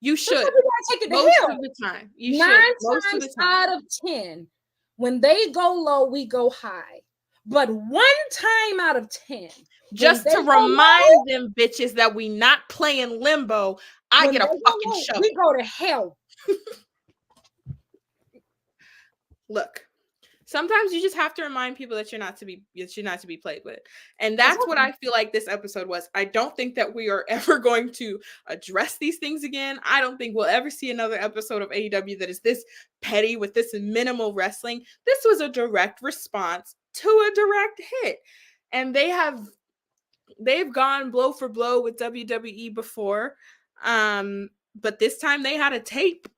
You should take it to most hell. of the time. You 9 should most of times the time. out of 10, when they go low, we go high. But 1 time out of 10, just to remind them bitches that we not playing limbo, I get a fucking show. We go to hell. Look, sometimes you just have to remind people that you're not to be played with. And that's what I feel like this episode was. I don't think that we are ever going to address these things again. I don't think we'll ever see another episode of AEW that is this petty with this minimal wrestling. This was a direct response to a direct hit. And they've gone blow for blow with WWE before. But this time they had a tape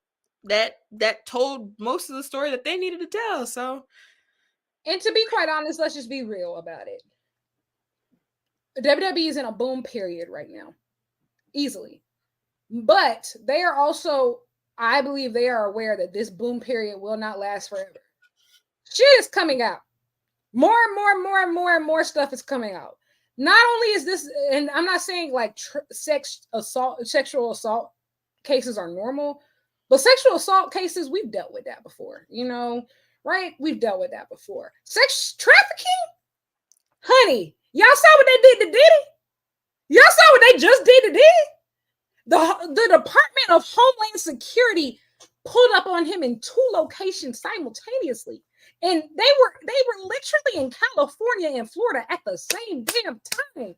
that told most of the story that they needed to tell. So, and to be quite honest, let's just be real about it. WWE is in a boom period right now, easily. But they are also, I believe they are aware that this boom period will not last forever. Shit is coming out. More and more stuff is coming out. Not only is this, and I'm not saying like sexual assault cases are normal, but sexual assault cases, we've dealt with that before, right? We've dealt with that before. Sex trafficking? Honey, y'all saw what they did to Diddy? Y'all saw what they just did to Diddy? The Department of Homeland Security pulled up on him in 2 locations simultaneously. And they were literally in California and Florida at the same damn time.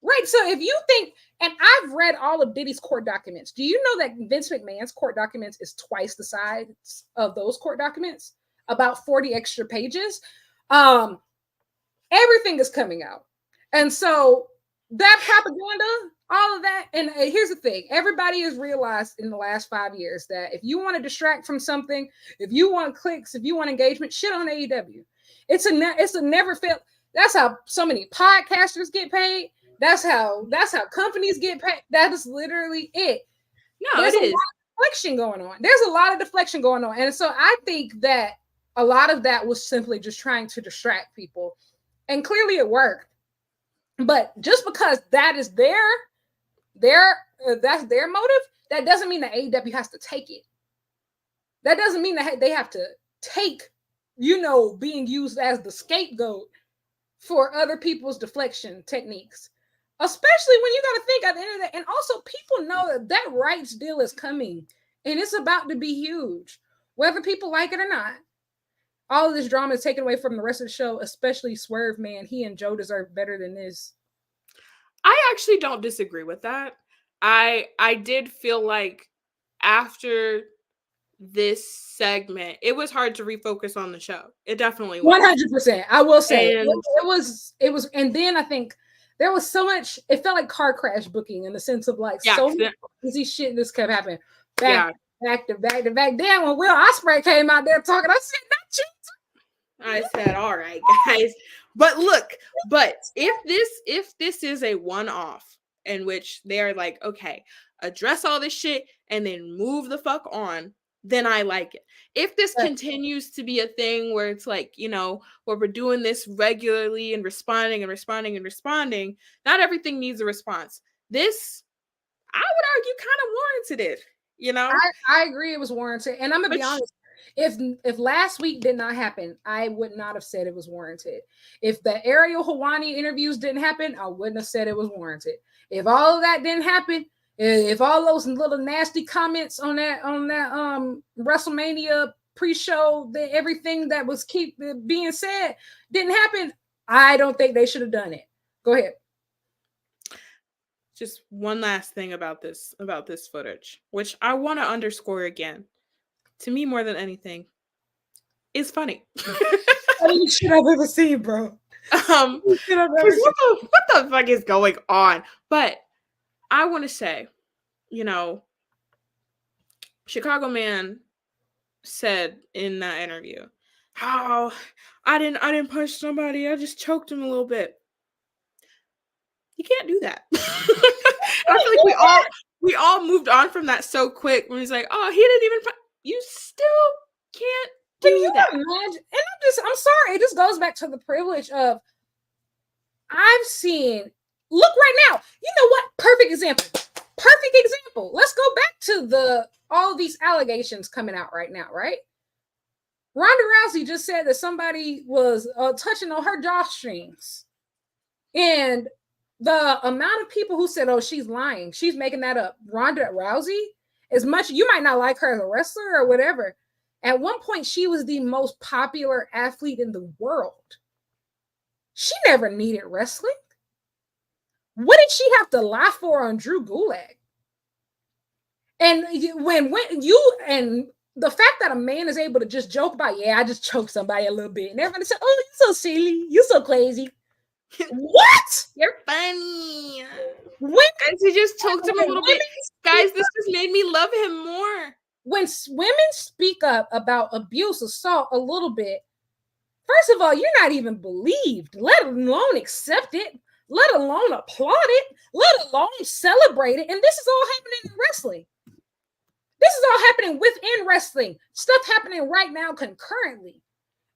Right. So if you think, and I've read all of Diddy's court documents. Do you know that Vince McMahon's court documents is twice the size of those court documents? About 40 extra pages. Everything is coming out. And so that propaganda, all of that. And here's the thing. Everybody has realized in the last 5 years that if you want to distract from something, if you want clicks, if you want engagement, shit on AEW. It's a never fail. That's how so many podcasters get paid. That's how companies get paid. That is literally it. No, There's it a is. lot of deflection going on. There's a lot of deflection going on. And so I think that a lot of that was simply just trying to distract people. And clearly it worked. But just because that is that's their motive, that doesn't mean that AEW has to take it. That doesn't mean that they have to take, being used as the scapegoat for other people's deflection techniques. Especially when you got to think at the end of that. And also people know that rights deal is coming and it's about to be huge, whether people like it or not. All of this drama is taken away from the rest of the show, especially Swerve, man. He and Joe deserve better than this. I actually don't disagree with that. I did feel like after this segment, it was hard to refocus on the show. It definitely was. 100%. I will say and it was, and then I think there was so much, it felt like car crash booking in the sense of like so much easy shit just kept happening. Back to back. Then when Will Ospreay came out there talking, I said, not you. I said, all right, guys. But look, if this is a one-off in which they're like, okay, address all this shit and then move the fuck on, then I like it. If this continues to be a thing where it's like, where we're doing this regularly and responding, not everything needs a response. This, I would argue, kind of warranted it, I agree it was warranted. And I'm going to be honest. If last week did not happen, I would not have said it was warranted. If the Ariel Helwani interviews didn't happen, I wouldn't have said it was warranted. If all of that didn't happen, if all those little nasty comments on that WrestleMania pre-show, everything that was being said didn't happen, I don't think they should have done it. Go ahead. Just one last thing about this footage, which I want to underscore again. To me, more than anything, is funny. Funniest shit I've ever seen, bro. What the fuck is going on? But I want to say, Chicago Man said in that interview, "How I didn't punch somebody. I just choked him a little bit." You can't do that. And I feel like we all moved on from that so quick when he's like, "Oh, he didn't even." You still can't do that. Imagine? And I'm sorry. It just goes back to the privilege of I've seen. Look right now. You know what? Perfect example. Perfect example. Let's go back to all these allegations coming out right now, right? Ronda Rousey just said that somebody was touching on her jawstrings. And the amount of people who said, oh, she's lying, she's making that up. Ronda Rousey, as much, you might not like her as a wrestler or whatever. At one point, she was the most popular athlete in the world. She never needed wrestling. What did she have to lie for on Drew Gulak? And when you, and the fact that a man is able to just joke about, yeah, I just choked somebody a little bit. And everybody said, oh, you're so silly. You're so crazy. What? You're funny. When, guys, he just choked him a little bit. Guys, this just made me love him more. When women speak up about abuse, assault a little bit, first of all, you're not even believed, let alone accept it, let alone applaud it, let alone celebrate it. And this is all happening in wrestling. This is all happening within wrestling. Stuff happening right now concurrently.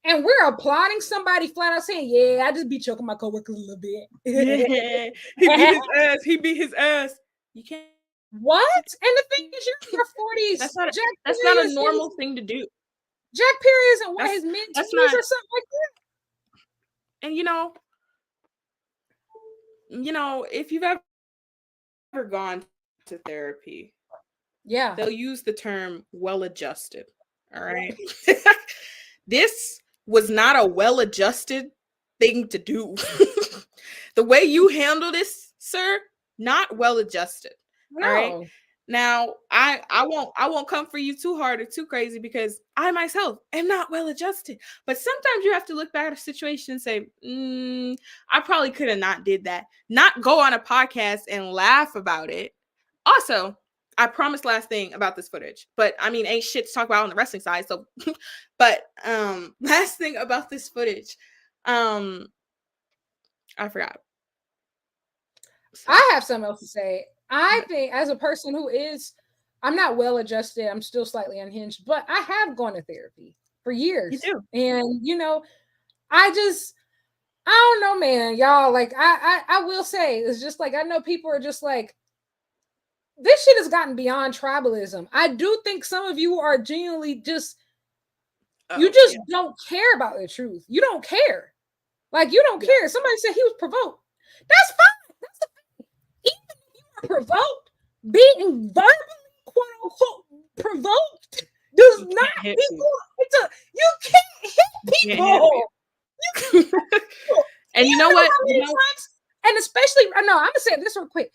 And we're applauding somebody flat out saying, yeah, I just be choking my coworkers a little bit. Yeah, he beat his ass. He beat his ass. You can't. What? And the thing is, you're in your 40s. That's not a normal thing to do. Jack Perry isn't what his mid-20s or something like that. And you know, if you've ever gone to therapy, yeah, they'll use the term well-adjusted. All right. This was not a well-adjusted thing to do. The way you handle this, sir, not well-adjusted. No. All right. Now, I won't come for you too hard or too crazy because I myself am not well-adjusted. But sometimes you have to look back at a situation and say, I probably could have not did that. Not go on a podcast and laugh about it. Also, I promised last thing about this footage, but I mean, ain't shit to talk about on the wrestling side. So, but last thing about this footage, I forgot. So. I have something else to say. I think as a person who is, I'm not well adjusted. I'm still slightly unhinged, but I have gone to therapy for years. You do. And you know, I don't know, man, y'all. Like I will say, it's just like I know people are just like, this shit has gotten beyond tribalism. I do think some of you are genuinely just, don't care about the truth. You don't care. Like, you don't care. Somebody said he was provoked. That's fine. That's the thing. Even if you are provoked, being verbally, quote unquote, provoked does not equal. You can't hit people. And you know what? And especially, no, I'm going to say this real quick.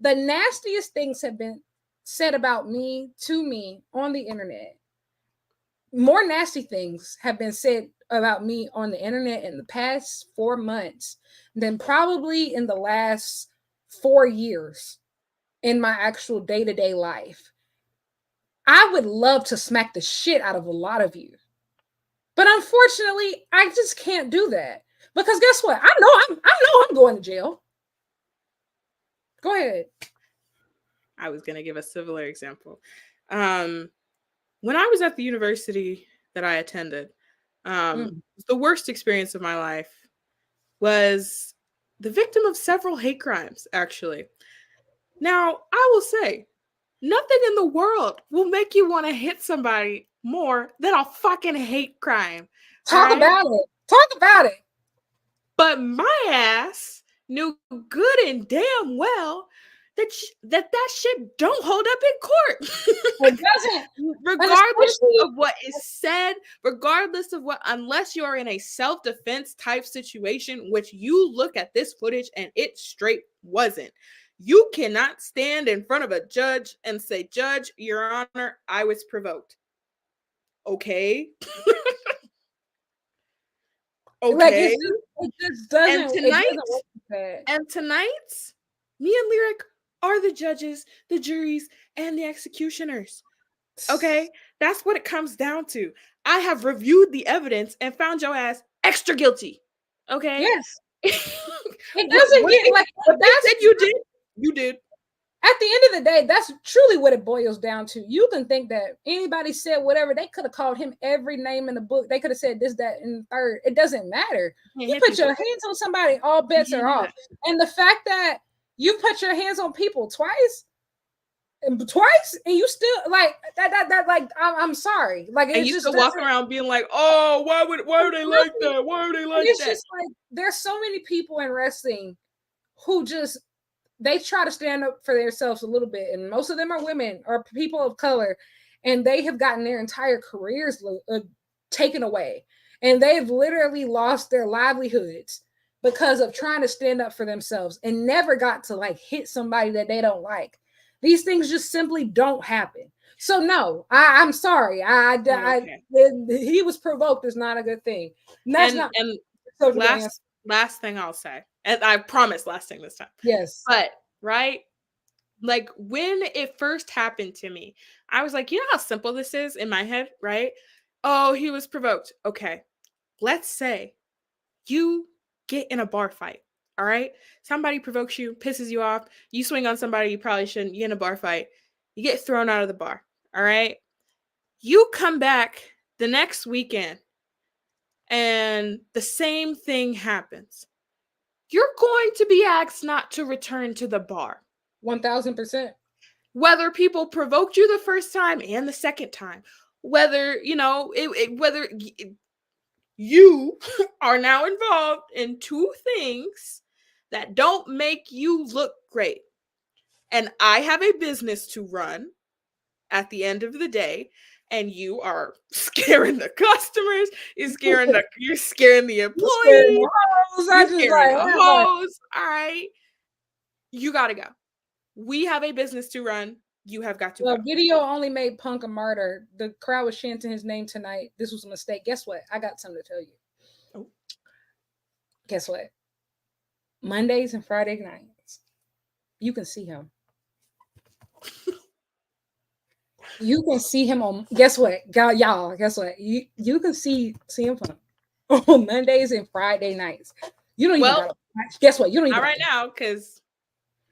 The nastiest things have been said about me, to me, on the internet. More nasty things have been said about me on the internet in the past 4 months than probably in the last 4 years in my actual day-to-day life. I would love to smack the shit out of a lot of you. But unfortunately, I just can't do that. Because guess what? I know I'm going to jail. Go ahead. I was going to give a similar example. When I was at the university that I attended, the worst experience of my life was the victim of several hate crimes, actually. Now, I will say, nothing in the world will make you want to hit somebody more than a fucking hate crime. Talk about it. But my ass knew good and damn well that shit don't hold up in court. It doesn't. Regardless of what is said, regardless of what, unless you're in a self-defense type situation, which you look at this footage and it straight wasn't. You cannot stand in front of a judge and say, Judge, Your Honor, I was provoked. Okay. Okay. Like it just doesn't. And tonight, me and Lyric are the judges, the juries, and the executioners. Okay, that's what it comes down to. I have reviewed the evidence and found your ass extra guilty. Okay. Yes. It What doesn't get like they that's said you did. You did. at the end of the day, that's truly what it boils down to. You can think that anybody said whatever, they could have called him every name in the book. They could have said this, that, and the third. It doesn't matter. You put your hands on somebody, all bets are off. And the fact that you put your hands on people twice, and you still like that like I'm sorry. Like and you still walk around being like, oh, why are they like that? Why are they like it's that? Just like there's so many people in wrestling who just they try to stand up for themselves a little bit, and most of them are women or people of color, and they have gotten their entire careers taken away, and they've literally lost their livelihoods because of trying to stand up for themselves and never got to like hit somebody that they don't like. These things just simply don't happen. So no, I'm sorry. He was provoked is not a good thing. And that's not. And last thing I'll say, and I promise last thing this time. Yes. But right, like when it first happened to me, I was like, you know how simple this is in my head, right? Oh, he was provoked. Okay, let's say you get in a bar fight. All right, somebody provokes you, pisses you off. You swing on somebody you probably shouldn't. You get in a bar fight. You get thrown out of the bar. All right, you come back the next weekend and the same thing happens. You're going to be asked not to return to the bar. 1000%. Whether people provoked you the first time and the second time, whether, whether you are now involved in two things that don't make you look great. And I have a business to run at the end of the day. And you are scaring the customers. You're scaring the employees. You're scaring the hoes. All right. You got to go. We have a business to run. You have got to go. Video only made Punk a martyr. The crowd was chanting his name tonight. This was a mistake. Guess what? I got something to tell you. Oh. Guess what? Mondays and Friday nights, you can see him. You can see him on. Guess what, y'all? Guess what? You can see CM Punk on Mondays and Friday nights. You don't even. Guess what? You don't even. Not right now, because.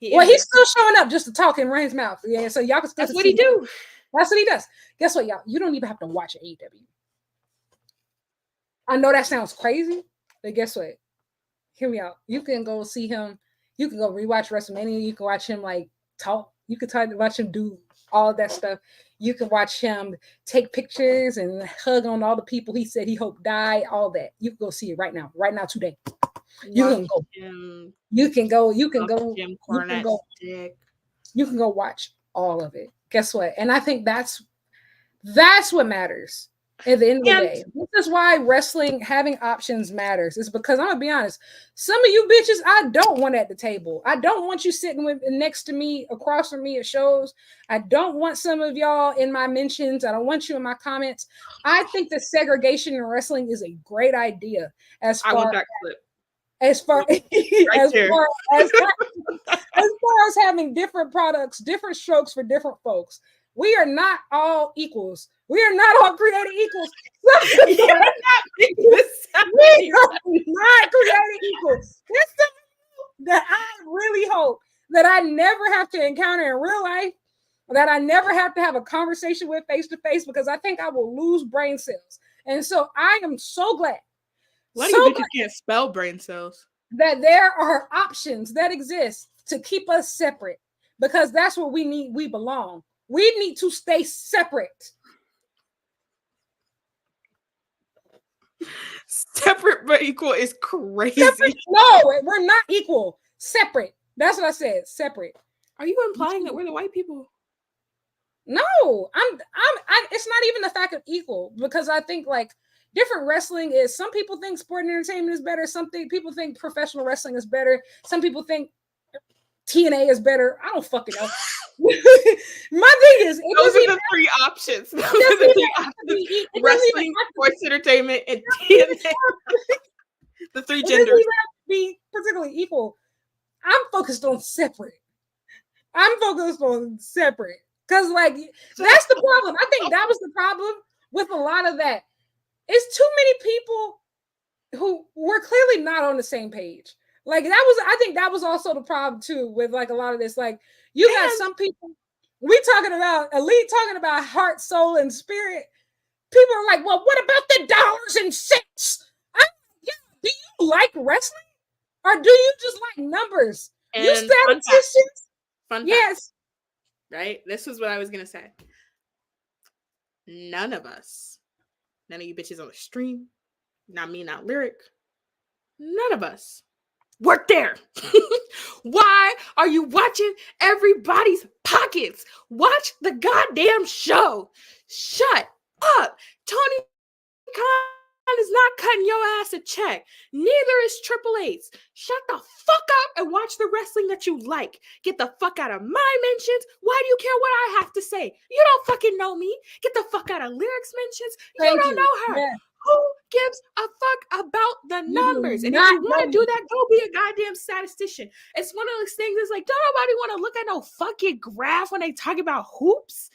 He's still showing up just to talk and run his mouth. Yeah, so y'all can still. That's what he do. That's what he does. Guess what, y'all? You don't even have to watch AEW. I know that sounds crazy, but guess what? Hear me out. You can go see him. You can go rewatch WrestleMania. You can watch him like talk. You can watch him do all of that stuff. You can watch him take pictures and hug on all the people he said he hoped die. All that. You can go see it right now. Right now, today. You can go. You can go. You can go. You can go watch all of it. Guess what? And I think that's what matters at the end of the day. This is why wrestling having options matters. It's because I'm gonna be honest. Some of you bitches, I don't want at the table. I don't want you sitting next to me, across from me at shows. I don't want some of y'all in my mentions. I don't want you in my comments. I think that segregation in wrestling is a great idea. As far as having different products, different strokes for different folks. We are not all equals. We are not all created equals. We are not created equals. It's something that I really hope that I never have to encounter in real life, that I never have to have a conversation with face to face, because I think I will lose brain cells. And so I am so glad. Why do you can't spell brain cells? That there are options that exist to keep us separate, because that's where we belong. We need to stay separate. Separate but equal is crazy. No, we're not equal. Separate. That's what I said. Separate. Are you implying that we're the white people? No, it's not even the fact of equal, because I think like different wrestling is, some people think sport and entertainment is better. Some people think professional wrestling is better. Some people think TNA is better. I don't fucking know. My thing is, those are the three options. Those are the three options. Wrestling, sports entertainment, and TNA. The three genders. It doesn't have to be particularly equal. I'm focused on separate. Because like that's the problem. I think that was the problem with a lot of that. It's too many people who were clearly not on the same page. Like I think that was also the problem too with like a lot of this. Like you got some people, we talking about elite, talking about heart, soul, and spirit. People are like, well, what about the dollars and cents? Do you like wrestling? Or do you just like numbers? And you statisticians? Fun yes. Fact, right? This is what I was going to say. None of you bitches on the stream, not me, not Lyric, none of us work there. Why are you watching everybody's pockets? Watch the goddamn show. Shut up. Tony Khan is not cutting your ass a check. Neither is Triple H. Shut the fuck up and watch the wrestling that you like. Get the fuck out of my mentions. Why do you care what I have to say? You don't fucking know me. Get the fuck out of Lyric's mentions. You don't know her. Yeah. Who gives a fuck about the numbers? And if you want to do that, go be a goddamn statistician. It's one of those things that's like, don't nobody want to look at no fucking graph when they talk about hoops.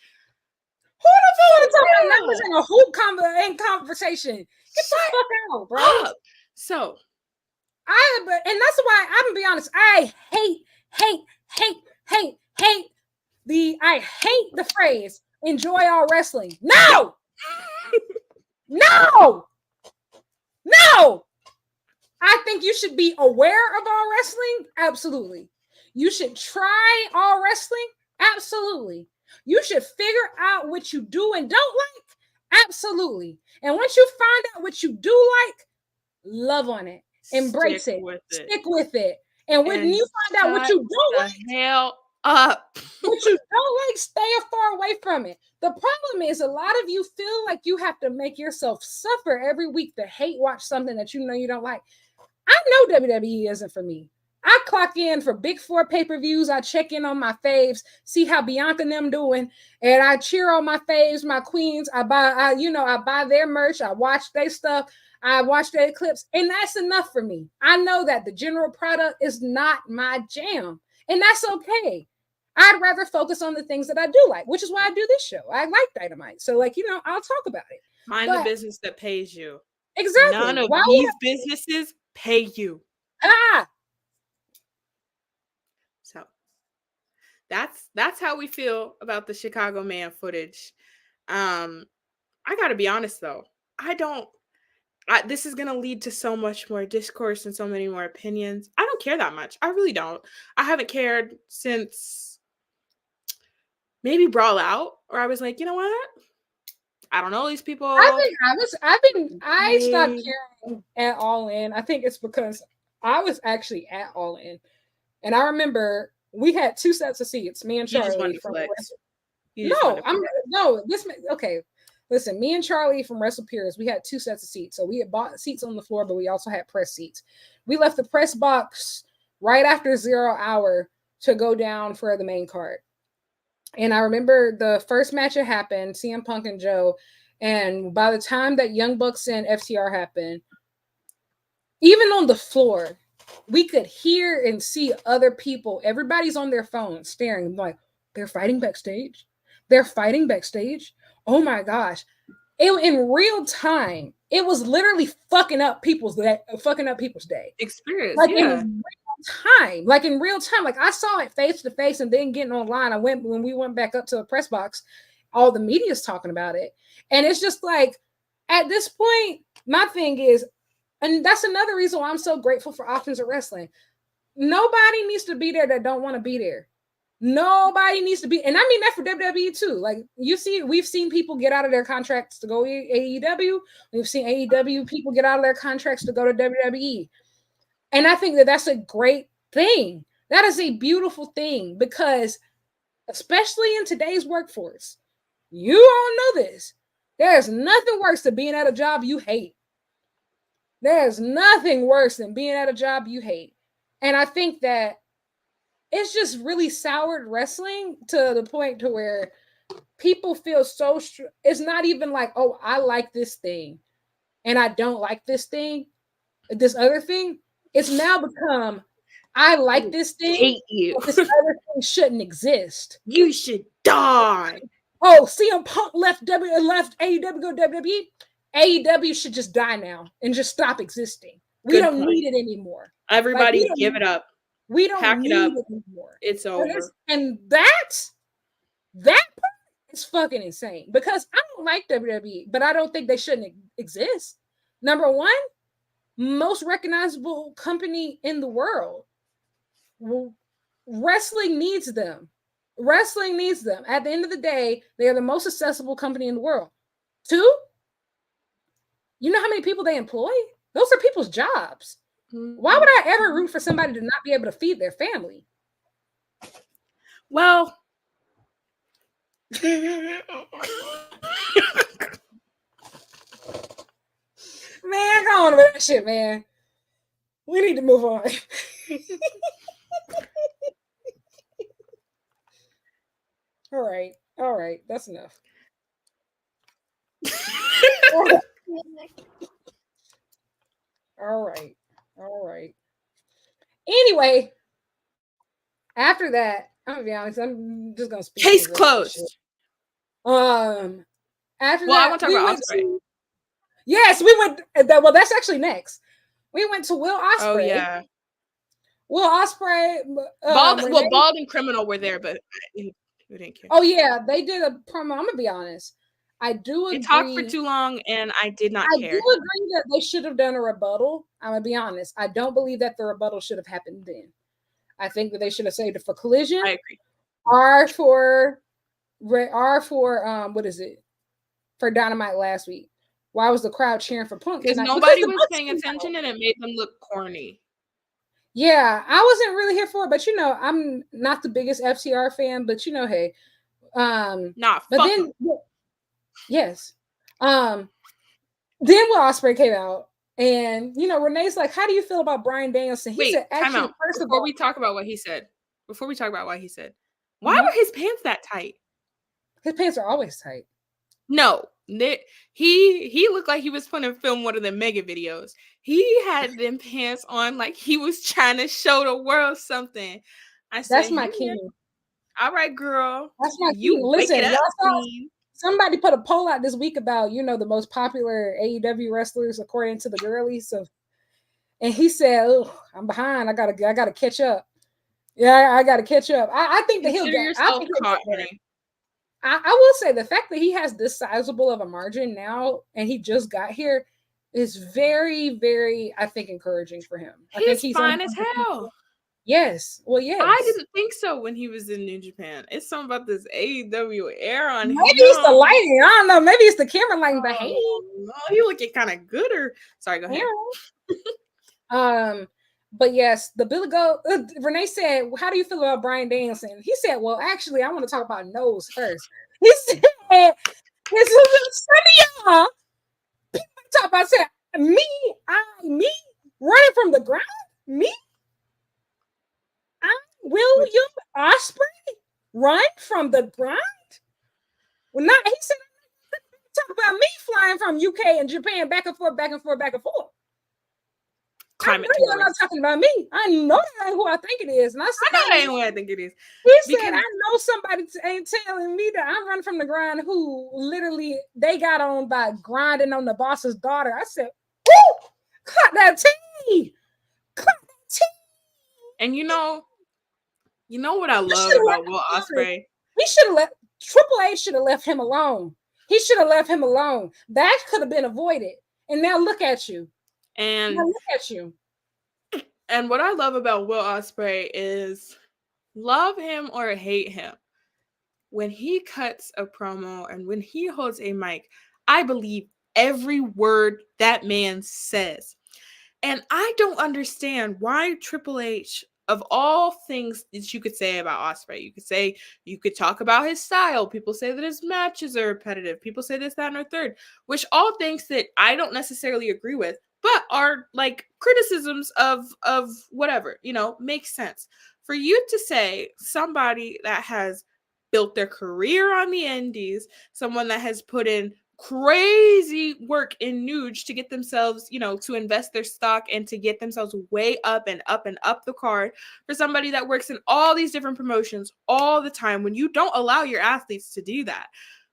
Who the fuck want to talk about numbers in a hoop conversation? Get the fuck out, bro. So, and that's why I'm gonna be honest. I hate the phrase "enjoy all wrestling." No. I think you should be aware of all wrestling. Absolutely. You should try all wrestling. Absolutely. You should figure out what you do and don't like. Absolutely. And once you find out what you do like, love on it. Embrace it. Stick with it. And when you find out what you don't like, hell up. What you don't like, stay far away from it. The problem is a lot of you feel like you have to make yourself suffer every week to hate watch something that you know you don't like. I know WWE isn't for me. I clock in for Big Four pay-per-views. I check in on my faves, see how Bianca and them doing, and I cheer on my faves, my queens. I buy their merch. I watch their stuff. I watch their clips, and that's enough for me. I know that the general product is not my jam, and that's okay. I'd rather focus on the things that I do like, which is why I do this show. I like Dynamite. So, I'll talk about it. Mind the business that pays you. Exactly. None of these businesses pay you. So that's how we feel about the Chicago Man footage. I gotta be honest though. This is gonna lead to so much more discourse and so many more opinions. I don't care that much. I really don't. I haven't cared since maybe Brawl Out, or I was like, you know what? I don't know these people. I stopped caring at All In. I think it's because I was actually at All In, and I remember we had 2 sets of seats. Me and Charlie from Listen, me and Charlie from Wrestle Peers, we had 2 sets of seats. So we had bought seats on the floor, but we also had press seats. We left the press box right after 0 hour to go down for the main card. And I remember the first match that happened, CM Punk and Joe. And by the time that Young Bucks and FTR happened, even on the floor, we could hear and see other people. Everybody's on their phones staring like, they're fighting backstage. They're fighting backstage. Oh my gosh. In real time, it was literally fucking up people's day. Experience. In real time. Like I saw it face to face and then getting online. When we went back up to the press box, all the media's talking about it. And it's just like, at this point, my thing is, and that's another reason why I'm so grateful for Options of Wrestling. Nobody needs to be there that don't want to be there. Nobody needs to be, and I mean that for WWE too. Like we've seen people get out of their contracts to go to AEW. We've seen AEW people get out of their contracts to go to WWE. And I think that that's a great thing. That is a beautiful thing because, especially in today's workforce, you all know this. There's nothing worse than being at a job you hate. There's nothing worse than being at a job you hate. And I think that it's just really soured wrestling to the point to where people feel so it's not even like, oh, I like this thing and I don't like this other thing. It's now become, I like this thing, hate you. but this other thing shouldn't exist. You should die. Oh, CM Punk left AEW, go WWE. AEW should just die now and just stop existing. We don't need it anymore. Everybody give it up. We don't Pack need it up. it anymore. It's over. And that part is fucking insane because I don't like WWE, but I don't think they shouldn't exist. Number one, most recognizable company in the world. Wrestling needs them. Wrestling needs them. At the end of the day, they are the most accessible company in the world. Two, you know how many people they employ? Those are people's jobs. Why would I ever root for somebody to not be able to feed their family? Well, man, go on with that shit, man. We need to move on. All right, that's enough. All right. Anyway, after that, I'm gonna be honest. I'm just gonna speak. Case closed. After that, I want to talk about Ospreay. Yes, we went. Well, that's actually next. We went to Will Ospreay. Oh yeah. Will Ospreay. Bald and Criminal were there, but we didn't care. Oh yeah, they did a promo. I'm gonna be honest. I do agree. They talked for too long, and I did not care. I do agree that they should have done a rebuttal. I'm gonna be honest. I don't believe that the rebuttal should have happened then. I think that they should have saved it for Collision. I agree. R for what is it? For Dynamite last week. Why was the crowd cheering for Punk? Because nobody was paying attention, and it made them look corny. Yeah, I wasn't really here for it, but I'm not the biggest FTR fan, but hey, yes. Then Will Ospreay came out, and Renee's like, "How do you feel about Bryan Danielson?" He said, "Actually, first of all, we talk about what he said, why were his pants that tight? His pants are always tight. No, he looked like he was putting film one of the mega videos. He had them pants on like he was trying to show the world something. I said, that's my king. All right, girl. That's my king. Listen, somebody put a poll out this week about the most popular AEW wrestlers according to the girlies. And he said, "Oh, I'm behind. I gotta catch up. Yeah, I gotta catch up." I think that he'll get. I will say the fact that he has this sizable of a margin now, and he just got here, is very, very, I think, encouraging for him. I think he's fine as hell. Yes. Well, yes. I didn't think so when he was in New Japan. It's something about this AEW air on him. Maybe it's the lighting. I don't know. Maybe it's the camera lighting. But hey, no, he looking kind of good. Sorry, go ahead. But yes, the Billy Goat. Renee said, "How do you feel about Bryan Danielson?" He said, "Well, actually, I want to talk about nose first." He said, "This is y'all." Talk about said me running from the ground. Me, William Ospreay run from the ground. Well, not he said. Talk about me flying from UK and Japan back and forth, back and forth, back and forth. I'm not talking about me. I know that ain't who I think it is. And I know that ain't who I think it is. He said, "I know somebody ain't telling me that I'm running from the grind who literally they got on by grinding on the boss's daughter." I said, "Woo! Cut that tea! Cut that tea!" And you know what I love about Will Ospreay? He should have Triple H should have left him alone. He should have left him alone. That could have been avoided. And now look at you. And look at you. And what I love about Will Ospreay is, love him or hate him, when he cuts a promo and when he holds a mic, I believe every word that man says. And I don't understand why Triple H, of all things that you could say about Ospreay, you could talk about his style. People say that his matches are repetitive. People say this, that, and a third, which all things that I don't necessarily agree with, but are like criticisms of whatever, makes sense. For you to say somebody that has built their career on the indies, someone that has put in crazy work in Nuge to get themselves, to invest their stock and to get themselves way up and up and up the card for somebody that works in all these different promotions all the time, when you don't allow your athletes to do that.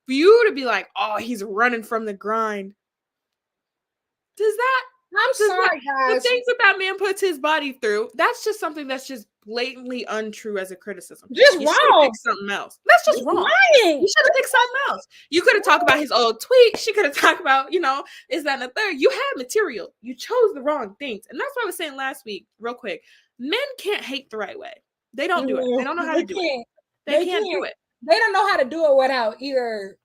For you to be like, oh, he's running from the grind. I'm sorry, guys. The things that man puts his body through, that's just something that's just blatantly untrue as a criticism. Just you wrong. Pick something else. That's just wrong. Lying. You should have picked something else. You could have talked about his old tweet. She could have talked about, is that and the third. You had material. You chose the wrong things. And that's what I was saying last week, real quick. Men can't hate the right way. They don't do it. They don't know how to do it. They can't do it. They don't know how to do it without either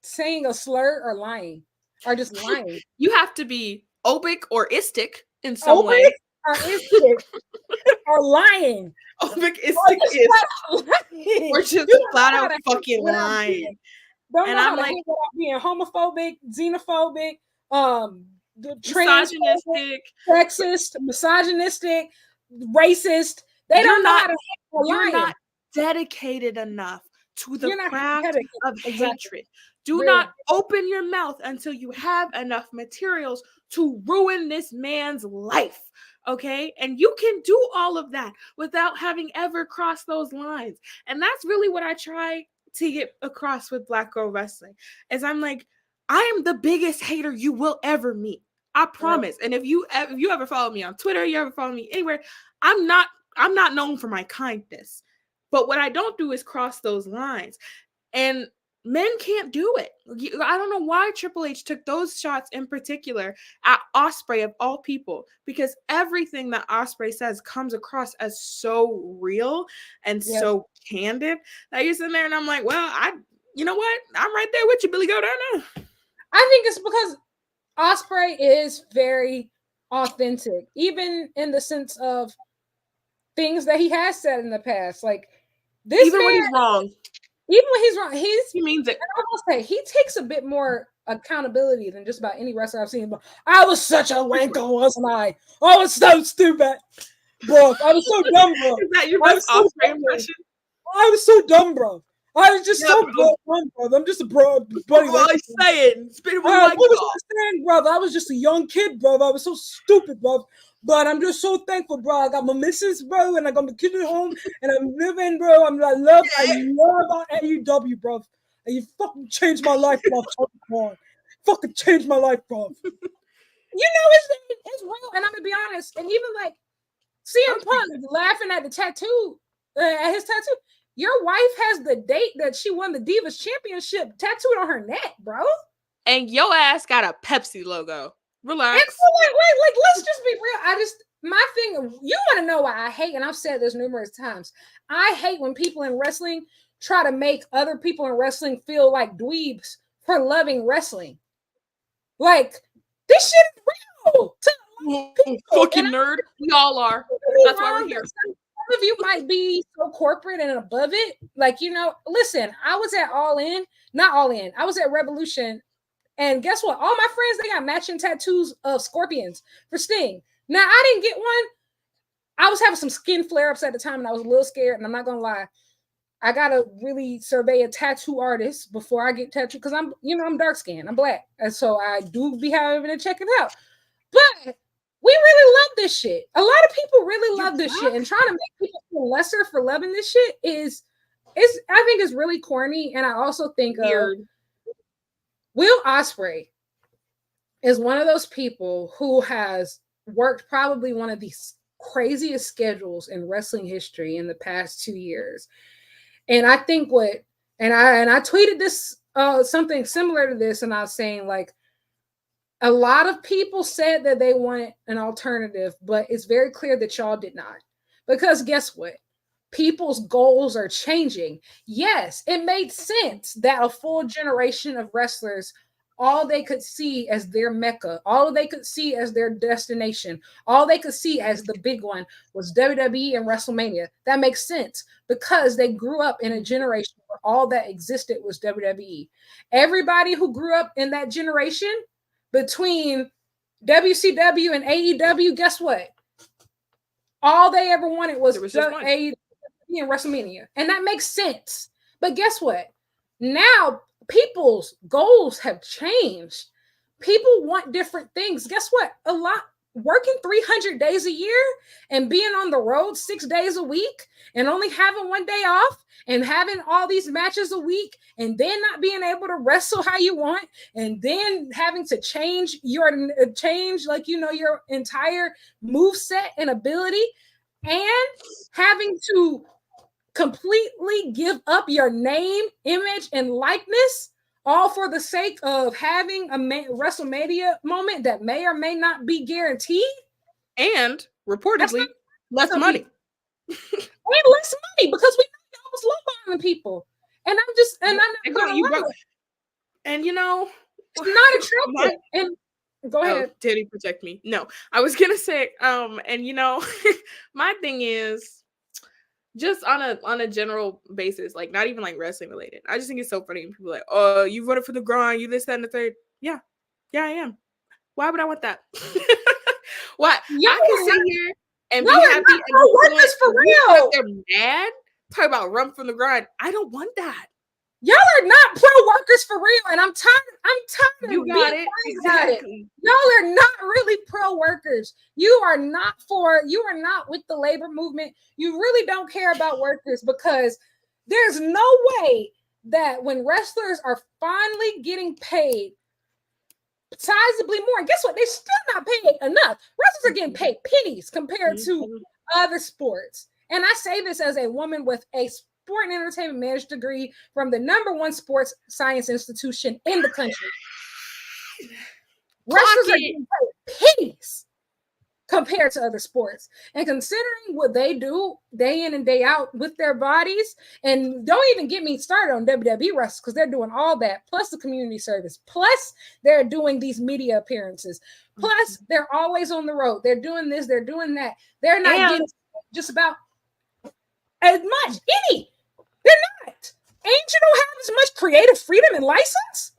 saying a slur or lying. Or just lying. You have to be obic or istic in some way. Or istic. Or lying. Obic, istic, or just flat out fucking lying. Don't know how to hate without being homophobic, xenophobic, misogynistic, sexist, misogynistic, racist. They don't know how to hate. You're not dedicated enough to the craft of hatred. Do not open your mouth until you have enough materials to ruin this man's life, okay? And you can do all of that without having ever crossed those lines. And that's really what I try to get across with Black Girl Wrestling, is I'm like, I am the biggest hater you will ever meet. I promise. And if you ever follow me on Twitter, you ever follow me anywhere, I'm not known for my kindness. But what I don't do is cross those lines. And men can't do it. I don't know why Triple H took those shots in particular at Ospreay of all people, because everything that Ospreay says comes across as so real and so candid that you're sitting there and I'm like, well, you know what? I'm right there with you, Billy Goat. I know. I think it's because Ospreay is very authentic, even in the sense of things that he has said in the past. Like this, even when he's wrong. Even when he's wrong, he means it. I will say he takes a bit more accountability than just about any wrestler I've seen. But I was such a wanker, wasn't I? I was so stupid, bro. I was so dumb, bro. Is that your best Ospreay impression? I was so dumb, bro. I was just so dumb, bro. I'm just a bro. Buddy, what I'm saying, what was I saying, brother? I was just a young kid, bro. I was so stupid, bro. But I'm just so thankful, bro. I got my missus, bro, and I got my kids at home, and I'm living, bro. I love AEW, bro. And you fucking changed my life, bro. Fucking changed my life, bro. It's real, and I'm gonna be honest. And even like CM Punk laughing at the tattoo, at his tattoo. Your wife has the date that she won the Divas Championship tattooed on her neck, bro. And your ass got a Pepsi logo. Relax. And so like, let's just be real. My thing, you want to know why I hate, and I've said this numerous times. I hate when people in wrestling try to make other people in wrestling feel like dweebs for loving wrestling. Like, this shit is real. Fucking nerd. We all are. That's why we're here. Some of you might be so corporate and above it. Like, listen, I was at not All In. I was at Revolution. And guess what? All my friends, they got matching tattoos of scorpions for Sting. Now, I didn't get one. I was having some skin flare-ups at the time, and I was a little scared, and I'm not going to lie. I got to really survey a tattoo artist before I get tattooed, because I'm dark-skinned. I'm black. And so I do be having to check it out. But we really love this shit. A lot of people really love this shit, and trying to make people feel lesser for loving this shit I think it's really corny, and I also think weird. Will Ospreay is one of those people who has worked probably one of the craziest schedules in wrestling history in the past 2 years. And I think I tweeted this, something similar to this, and I was saying, like, a lot of people said that they wanted an alternative, but it's very clear that y'all did not. Because guess what? People's goals are changing. Yes, it made sense that a full generation of wrestlers, all they could see as their mecca, all they could see as their destination, all they could see as the big one was WWE and WrestleMania. That makes sense because they grew up in a generation where all that existed was WWE. Everybody who grew up in that generation between WCW and AEW, guess what? All they ever wanted was AEW and WrestleMania. And that makes sense. But guess what? Now people's goals have changed. People want different things. Guess what? Working 300 days a year and being on the road 6 days a week and only having 1 day off and having all these matches a week and then not being able to wrestle how you want and then having to change your entire move set and ability and having to completely give up your name, image, and likeness, all for the sake of having a WrestleMania moment that may or may not be guaranteed. And reportedly, less money. And less money because we know y'all was lowballing people. And I'm not gonna lie. And you know, it's not attractive. And go ahead. Did he protect me? No, I was gonna say, and you know, my thing is just on a general basis, like not even like wrestling related. I just think it's so funny when people are like, oh, you voted for the grind, you this, that, and the third. Yeah, I am. Why would I want that? Why? I can sit here and be happy and workers for real. They're mad. Talk about run from the grind. I don't want that. Y'all are not pro workers for real, and I'm tired. You got it. Exactly. Y'all are not really pro workers. You are not with the labor movement. You really don't care about workers because there's no way that when wrestlers are finally getting paid sizably more, and guess what? They're still not paid enough. Wrestlers are getting paid pennies compared to other sports. And I say this as a woman with a sport and entertainment management degree from the #1 sports science institution in the country. Wrestlers are getting paid pennies compared to other sports. And considering what they do day in and day out with their bodies, and don't even get me started on WWE wrestlers because they're doing all that, plus the community service, plus they're doing these media appearances, plus they're always on the road. They're doing this, they're doing that. They're not getting just about as much. They're not. Ain't you don't have as much creative freedom and license?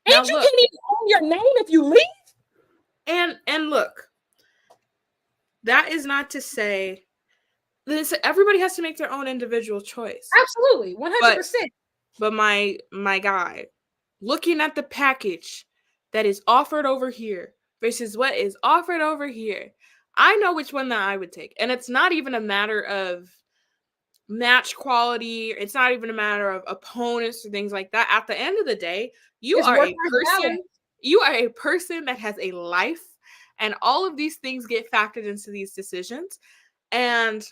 Ain't you can't even own your name if you leave? And look, that is not to say this. Everybody has to make their own individual choice. Absolutely, 100%. But my guy, looking at the package that is offered over here versus what is offered over here, I know which one that I would take, and it's not even a matter of match quality. It's not even a matter of opponents or things like that. At the end of the day, you are a person that has a life, and all of these things get factored into these decisions. And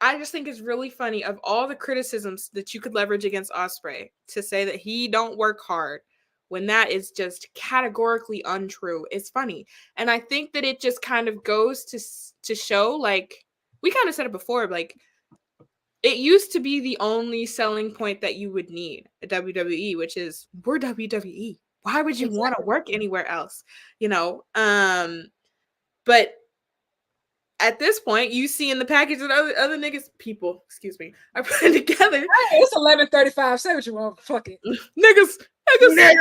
I just think it's really funny of all the criticisms that you could leverage against Ospreay to say that he don't work hard when that is just categorically untrue. It's funny. And I think that it just kind of goes to show, like, we kind of said it before, like, it used to be the only selling point that you would need at WWE, which is, we're WWE. Why would you want to work anywhere else? You know? But at this point, you see in the package that other people are putting together. Hey, it's 11:35. Say what you want. Fuck it. Niggas. Yes.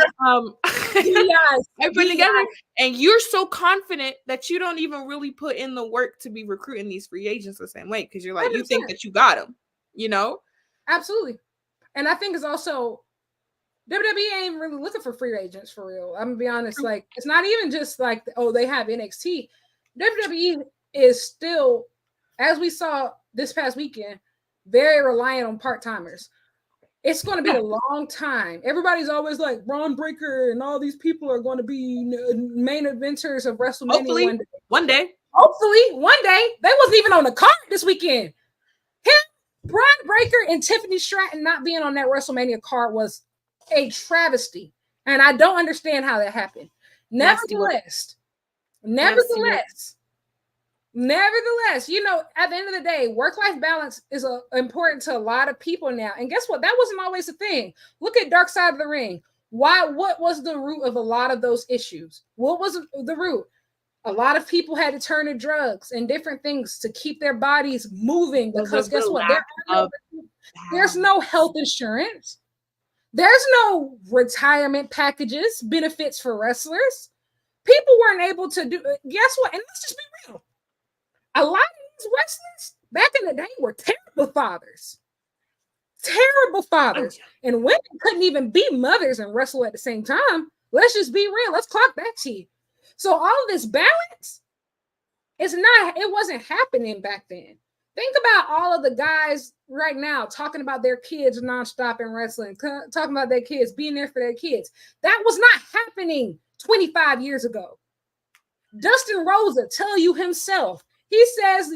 I put together, and you're so confident that you don't even really put in the work to be recruiting these free agents the same way, because you're like, 100%. You think that you got them, you know? Absolutely. And I think it's also WWE ain't really looking for free agents for real. I'm gonna be honest. Like, it's not even just like, oh, they have NXT. WWE is still, as we saw this past weekend, very reliant on part-timers. It's going to be a long time. Everybody's always like, Braun Breaker and all these people are going to be main eventers of WrestleMania. Hopefully, one day. Hopefully, one day. They wasn't even on the card this weekend. Him, Braun Breaker, and Tiffany Stratton not being on that WrestleMania card was a travesty. And I don't understand how that happened. Nevertheless, you know, at the end of the day, work-life balance is important to a lot of people now. And guess what? That wasn't always a thing. Look at Dark Side of the Ring. What was the root of a lot of those issues? What was the root? A lot of people had to turn to drugs and different things to keep their bodies moving, because guess what? There's no health insurance. There's no retirement packages, benefits for wrestlers. People weren't able to do. Guess what? And let's just be real. A lot of these wrestlers back in the day were terrible fathers. Terrible fathers. And women couldn't even be mothers and wrestle at the same time. Let's just be real. Let's clock that tea. So all of this balance it wasn't happening back then. Think about all of the guys right now talking about their kids nonstop in wrestling, talking about their kids, being there for their kids. That was not happening 25 years ago. Dustin Rosa tell you himself. He says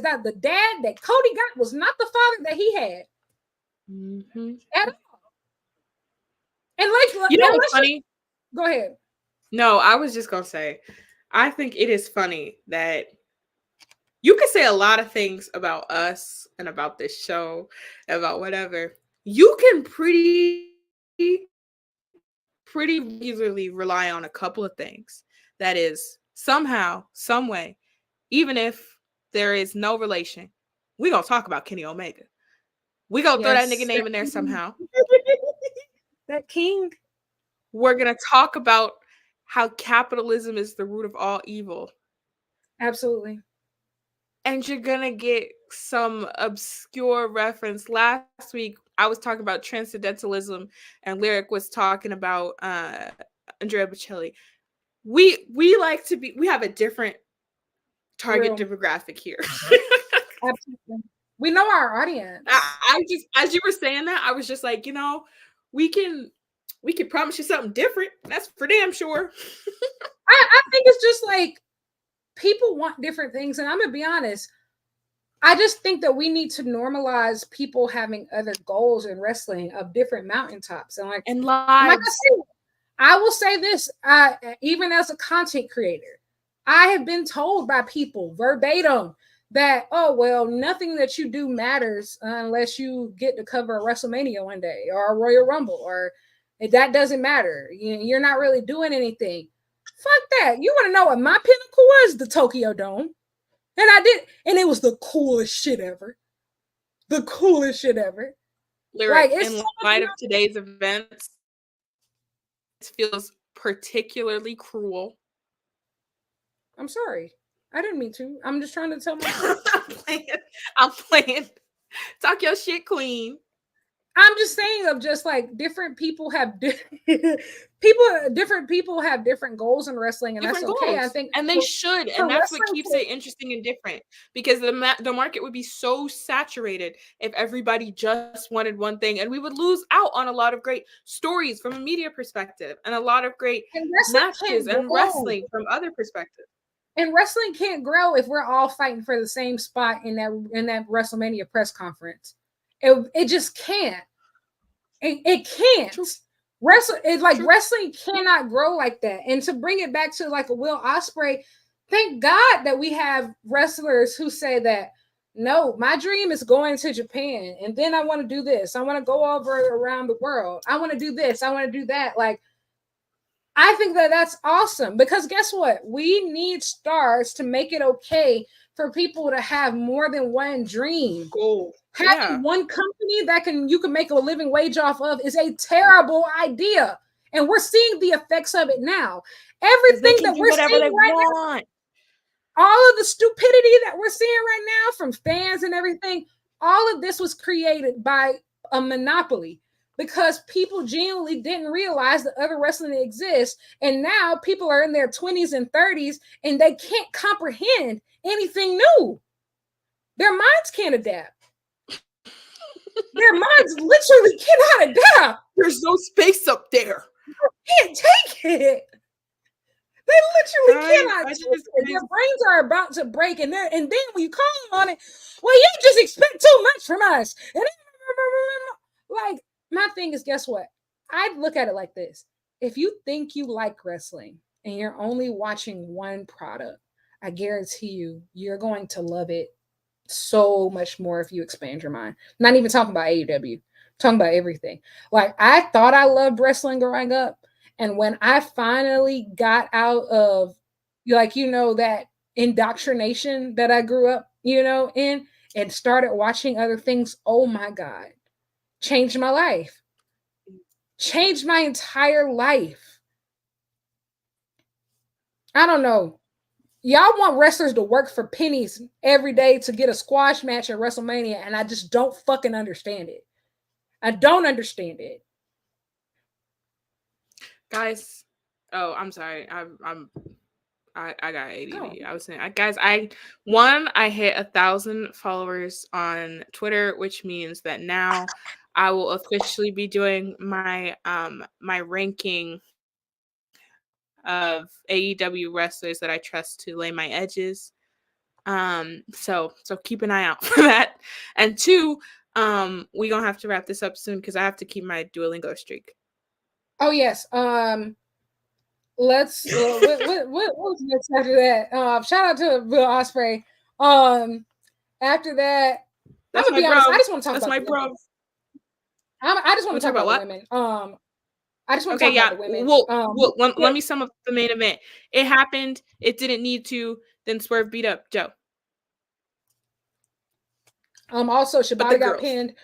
that the dad that Cody got was not the father that he had. Mm-hmm. At all. And like, you know what's funny? Go ahead. No, I was just gonna say, I think it is funny that you can say a lot of things about us and about this show, about whatever. You can pretty easily rely on a couple of things. That is somehow, some way, even if there is no relation, we gonna talk about Kenny Omega. We gonna throw that nigga name in there somehow. That king. We're gonna talk about how capitalism is the root of all evil. Absolutely. And you're gonna get some obscure reference. Last week, I was talking about transcendentalism, and Lyric was talking about Andrea Bocelli. We have a different target demographic here. Absolutely. We know our audience. I just, as you were saying that, I was just like, we can promise you something different. That's for damn sure. I think it's just like people want different things. And I'm going to be honest. I just think that we need to normalize people having other goals in wrestling of different mountaintops. And lives. I will say this, even as a content creator, I have been told by people verbatim that, oh, well, nothing that you do matters unless you get to cover a WrestleMania one day or a Royal Rumble, or that doesn't matter. You're not really doing anything. Fuck that. You want to know what my pinnacle was? The Tokyo Dome. And I did. And it was the coolest shit ever. The coolest shit ever. Lyric, like, in light of today's events, it feels particularly cruel. I'm sorry. I didn't mean to. I'm just trying to tell my I'm playing. Talk your shit, queen. I'm just saying of just like different people have different people have different goals in wrestling, and different that's okay. Goals. I think, and they should, and that's what keeps it interesting and different, because the market would be so saturated if everybody just wanted one thing, and we would lose out on a lot of great stories from a media perspective, and a lot of great matches and wrestling from other perspectives. And wrestling can't grow if we're all fighting for the same spot in that WrestleMania press conference. It just can't. It can't. Wrestling cannot grow like that. And to bring it back to like a Will Ospreay, thank God that we have wrestlers who say that, no, my dream is going to Japan, and then I want to do this. I want to go around the world. I want to do this. I want to do that. Like, I think that that's awesome, because guess what? We need stars to make it okay for people to have more than one dream. Cool. Having one company that you can make a living wage off of is a terrible idea. And we're seeing the effects of it now. Everything that we're seeing right now, all of the stupidity that we're seeing right now from fans and everything, all of this was created by a monopoly, because people genuinely didn't realize that other wrestling exists. And now people are in their 20s and 30s and they can't comprehend anything new. Their minds can't adapt. Their minds literally cannot adapt. There's no space up there. You can't take it. They literally cannot take it. Their brains are about to break. And then when you call them on it, well, you just expect too much from us. And like, my thing is, guess what? I'd look at it like this. If you think you like wrestling and you're only watching one product, I guarantee you're going to love it so much more if you expand your mind. Not even talking about AEW, I'm talking about everything. Like, I thought I loved wrestling growing up, and when I finally got out of that indoctrination that I grew up in, and started watching other things, oh my God, changed my life, changed my entire life. I don't know. Y'all want wrestlers to work for pennies every day to get a squash match at WrestleMania, and I just don't fucking understand it. I don't understand it. Guys, oh, I'm sorry. I got ADD. Go. I was saying, guys, I hit 1,000 followers on Twitter, which means that now I will officially be doing my ranking of AEW wrestlers that I trust to lay my edges. So keep an eye out for that. And 2, we gonna have to wrap this up soon because I have to keep my Duolingo streak. Oh yes. Let's what's next after that? Shout out to Will Ospreay. After that, I'm gonna be honest. I just want to talk about my bro. I just want to talk about what? the women. I just want to talk about the women. Let me sum up the main event. It happened. It didn't need to. Then Swerve beat up Joe. Also, Shibata got pinned.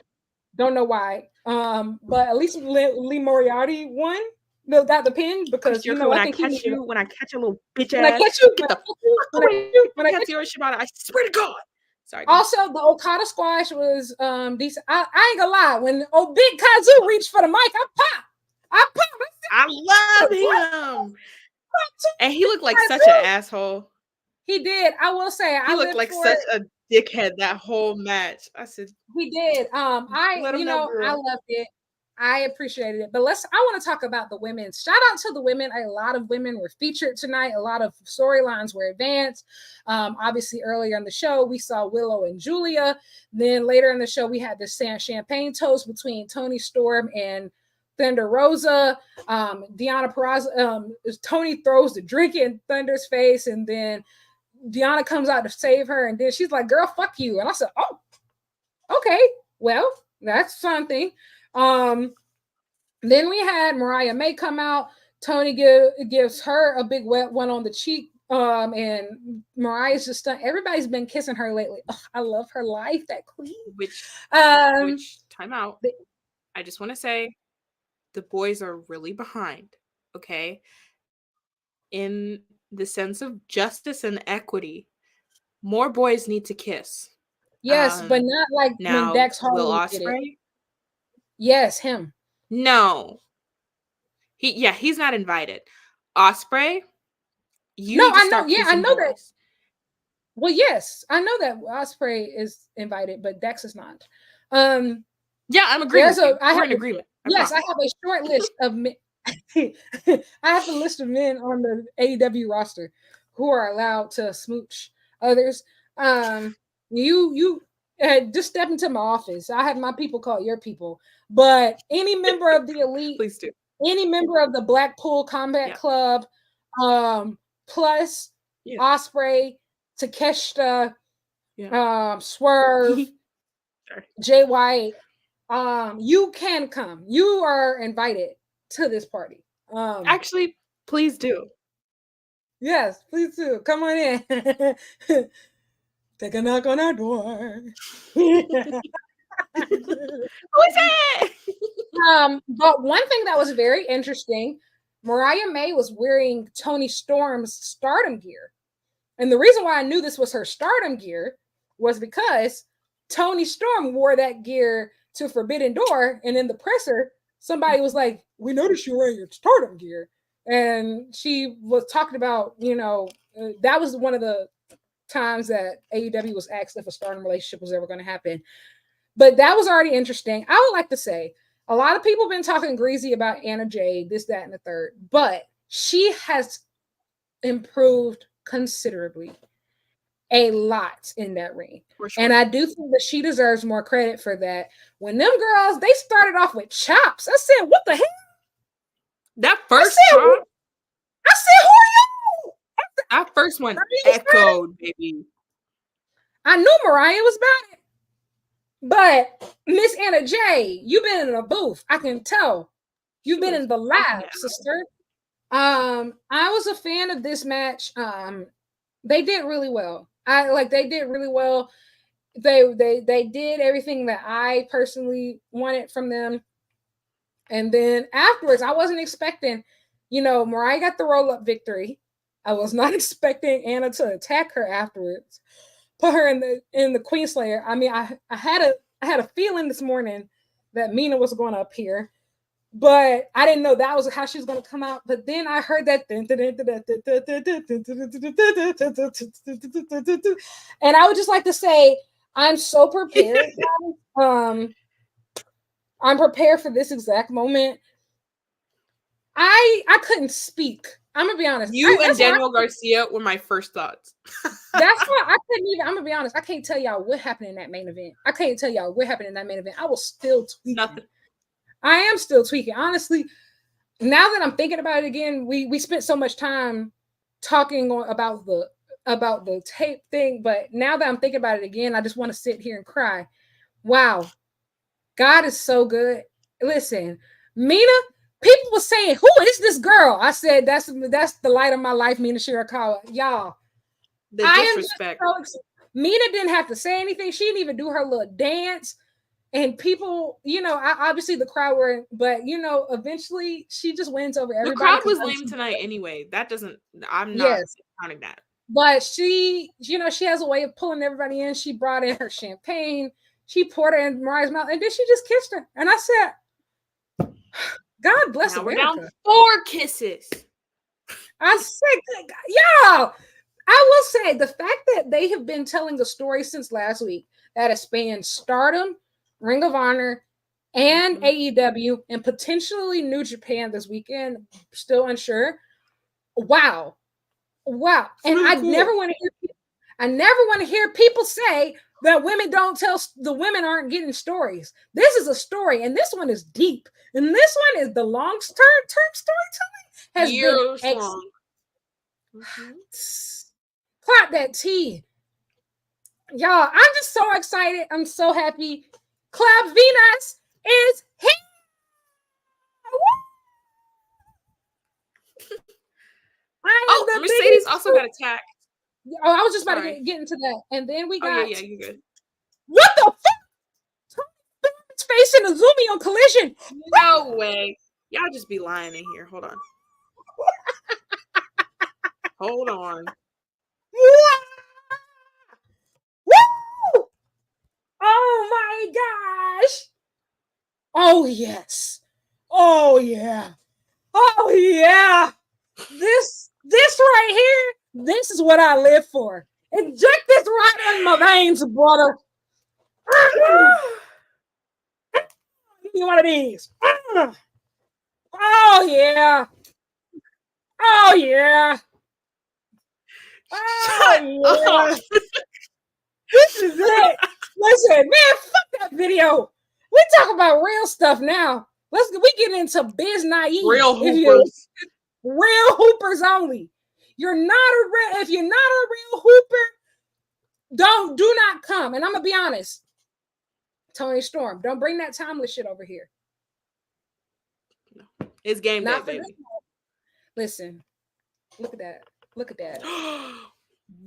Don't know why. But at least Lee Moriarty won. Got the pin because when I catch a little bitch ass, get the fuck away. When I catch you, Shibata, I swear to God. Sorry. Also, the Okada squash was decent. I ain't gonna lie. When Big Kazu reached for the mic, I popped. I love him. And he looked like such an asshole. He did. I will say, he looked like such a dickhead that whole match. I said he did. I loved it. I appreciated it. But I want to talk about the women. Shout out to the women. A lot of women were featured tonight. A lot of storylines were advanced. Obviously, earlier in the show, we saw Willow and Julia. Then later in the show, we had this champagne toast between Toni Storm and Thunder Rosa. Deonna Purrazzo, Toni throws the drink in Thunder's face, and then Deonna comes out to save her, and then she's like, "Girl, fuck you." And I said, "Oh, okay, well, that's something." Then we had Mariah May come out. Toni gives her a big wet one on the cheek. And Mariah's just done. Everybody's been kissing her lately. Ugh, I love her life, that queen. Which time out. I just want to say the boys are really behind, okay? In the sense of justice and equity, more boys need to kiss. Yes, but not like now, when Dax Harwood Will Ospreay? Yes, him. No. He's not invited. Ospreay? I know that. Well, yes, I know that Ospreay is invited, but Dax is not. Yeah, I'm agreeing. We're in agreement. Yes, I have a short list of men. I have a list of men on the AEW roster who are allowed to smooch others. You just step into my office. I have my people call your people. But any member of the elite, please do. Any member of the Blackpool Combat Club, plus Ospreay, Takeshita, Swerve, Jay White, you can come. You are invited to this party. Actually, please do. Yes, please do. Come on in. Take a knock on our door. Who is it? But one thing that was very interesting, Mariah May was wearing Toni Storm's Stardom gear. And the reason why I knew this was her Stardom gear was because Toni Storm wore that gear to Forbidden Door, and in the presser, somebody was like, "We noticed you wearing your Stardom gear." And she was talking about, that was one of the times that AEW was asked if a Stardom relationship was ever going to happen. But that was already interesting. I would like to say, a lot of people have been talking greasy about Anna Jay, this, that, and the third, but she has improved considerably, a lot in that ring. Sure. And I do think that she deserves more credit for that. When them girls, they started off with chops. I said, what the hell? That first chop? I said, who are you? That first one echoed, baby. I knew Mariah was about it. But Miss Anna Jay, you've been in a booth. I can tell. You've been in the lab, sister. I was a fan of this match. They did really well. They did really well. They did everything that I personally wanted from them. And then afterwards, I wasn't expecting, Mariah got the roll-up victory. I was not expecting Anna to attack her afterwards. Put her in the Queen Slayer. I mean, I had a feeling this morning that Mina was going to appear, but I didn't know that was how she was going to come out. But then I heard that, and I would just like to say, I'm so prepared. I'm prepared for this exact moment. I couldn't speak. I'm gonna be honest. You and Daniel Garcia were my first thoughts. That's why I couldn't even. I'm gonna be honest. I can't tell y'all what happened in that main event. I can't tell y'all what happened in that main event. I was still tweaking. Nothing. I am still tweaking. Honestly, now that I'm thinking about it again, we spent so much time talking about the tape thing, but now that I'm thinking about it again, I just want to sit here and cry. Wow, God is so good. Listen, Mina. People were saying, "Who is this girl?" I said, "That's the light of my life, Mina Shirakawa." Y'all, the disrespect. Mina didn't have to say anything. She didn't even do her little dance. And people, obviously the crowd were, but eventually she just wins over everybody. The crowd was lame tonight anyway. I'm not counting that. But she, she has a way of pulling everybody in. She brought in her champagne. She poured it in Mariah's mouth, and then she just kissed her. And I said, God bless now America. We're down 4 kisses. I said, y'all, I will say the fact that they have been telling the story since last week that it spans Stardom, Ring of Honor, and AEW, and potentially New Japan this weekend, still unsure. Wow. And really cool. I never want to hear people say that women don't tell, the women aren't getting stories. This is a story, and this one is deep. And this one is the long-term storytelling has years been long. Clap that tea. Y'all, I'm just so excited. I'm so happy. Clap Venus is here. Mercedes also got attacked. Oh, I was just about to get into that. And then we got... yeah, you're good. What the fuck? Facing Azumi on Collision. No way. Y'all just be lying in here. Hold on. Hold on. Woo! Oh my gosh. Oh yes. Oh yeah. Oh yeah. This right here, this is what I live for. Inject this right in my veins, brother. Give me one of these. Oh yeah. Oh yeah. Oh yeah. This is it. Listen, man, fuck that video. We talk about real stuff now. We get into biz naive. Real hoopers. Real hoopers only. If you're not a real hooper, do not come. And I'm gonna be honest. Tony Storm, don't bring that timeless shit over here. No. It's game day, baby. Listen, look at that. Look at that.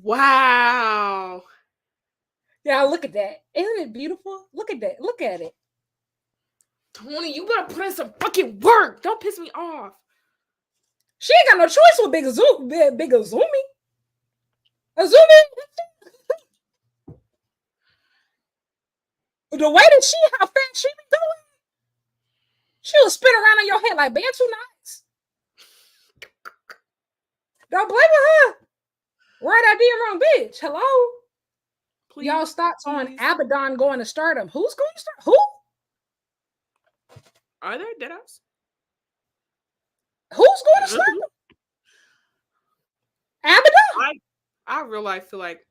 Wow. Yeah, look at that. Isn't it beautiful? Look at that. Look at it. Tony, you gotta put in some fucking work. Don't piss me off. She ain't got no choice with Big Azumi. Azumi. The way that how fast she be going, she'll spin around on your head like Bantu knots. Don't blame her. Right idea, wrong bitch. Hello. Please, y'all's thoughts on Abaddon going to Stardom? Who's going to start? Who? Are there deadass? Who's going to Stardom? Abaddon. I real life feel like.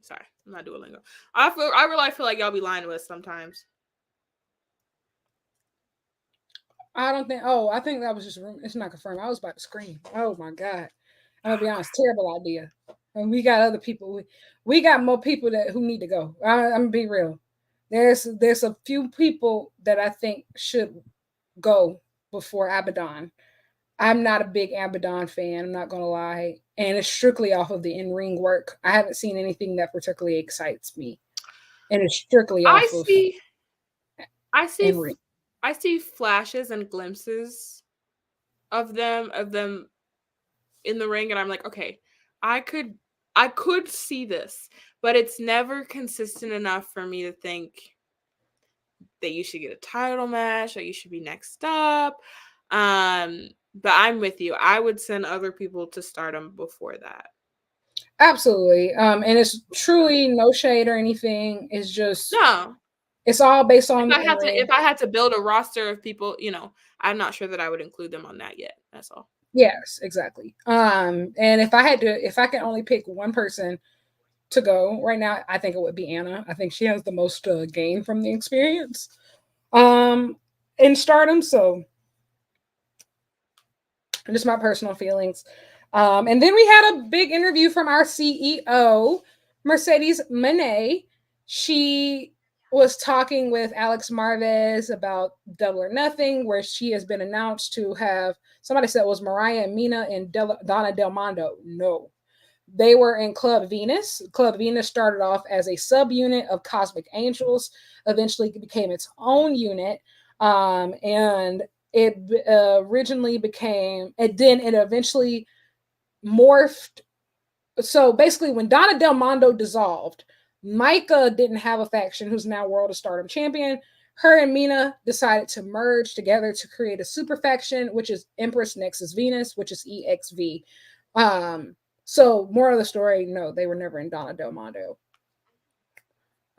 Sorry, I'm not doing lingo. I real life feel like y'all be lying to us sometimes. I don't think. Oh, I think that was just a rumor. It's not confirmed. I was about to scream. Oh my god. I'm gonna be honest. Terrible idea. And we got other people. We got more people who need to go. I'm gonna be real. There's a few people that I think should go before Abaddon. I'm not a big Abaddon fan. I'm not gonna lie, and it's strictly off of the in-ring work. I haven't seen anything that particularly excites me, and it's strictly off of. I see flashes and glimpses of them in the ring, and I'm like, okay, I could see this, but it's never consistent enough for me to think that you should get a title match, or you should be next up. But I'm with you. I would send other people to Stardom before that. Absolutely. And it's truly no shade or anything. It's just no. It's all based on. If I had to build a roster of people, I'm not sure that I would include them on that yet. That's all. Yes, exactly. And if I could only pick one person to go right now, I think it would be Anna. I think she has the most gain from the experience in Stardom. So just my personal feelings. And then we had a big interview from our CEO, Mercedes Moné. She was talking with Alex Marvez about Double or Nothing, where she has been announced to have, somebody said it was Mariah and Mina and Donna Del Mondo. No. They were in Club Venus. Club Venus started off as a subunit of Cosmic Angels, eventually became its own unit, and it originally became, and then it eventually morphed. So basically, when Donna Del Mondo dissolved, Micah didn't have a faction, who's now World of Stardom champion. Her and Mina decided to merge together to create a super faction, which is Empress Nexus Venus, which is EXV. So more of the story, no, they were never in Donna Del Mondo.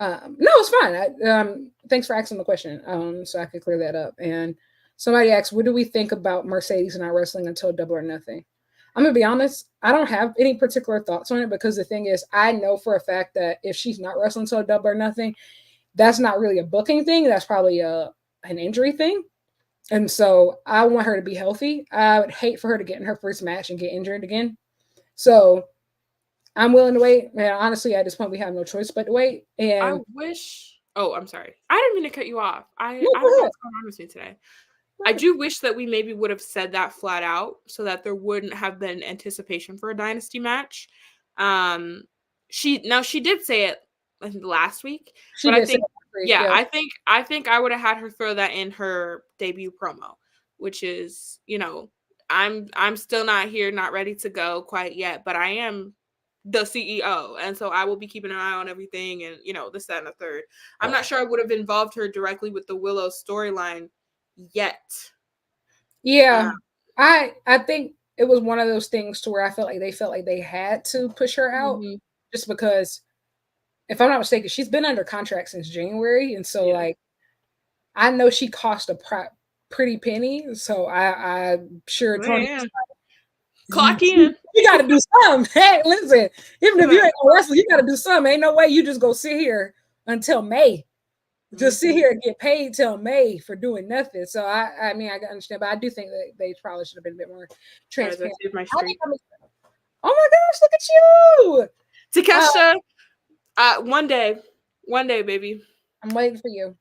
No, it's fine. Thanks for asking the question. So I could clear that up. And somebody asked, what do we think about Mercedes not wrestling until Double or Nothing? I'm going to be honest, I don't have any particular thoughts on it, because the thing is, I know for a fact that if she's not wrestling until Double or Nothing, that's not really a booking thing. That's probably an injury thing. And so I want her to be healthy. I would hate for her to get in her first match and get injured again. So I'm willing to wait. And honestly, at this point, we have no choice but to wait. And I wish. Oh, I'm sorry. I didn't mean to cut you off. I don't know what's going on with me today. I do wish that we maybe would have said that flat out, so that there wouldn't have been anticipation for a dynasty match. She did say it, I think, last week, but I think I think I would have had her throw that in her debut promo, which is, I'm still not here, not ready to go quite yet, but I am the CEO, and so I will be keeping an eye on everything, and this, that, and the third. I'm not sure I would have involved her directly with the Willow storyline yet. Yeah, I think it was one of those things to where I felt like they had to push her out, just because, if I'm not mistaken, she's been under contract since January, and so I know she cost a pretty penny, so I'm sure Tony clock in. You got to do something. Hey, listen, even if you ain't gonna wrestle, you got to do something. Ain't no way you just go sit here until May. Just sit here and get paid till May for doing nothing. So I mean, I understand, but I do think that they probably should have been a bit more transparent. Oh my gosh, look at you, Takesha. One day, baby. I'm waiting for you.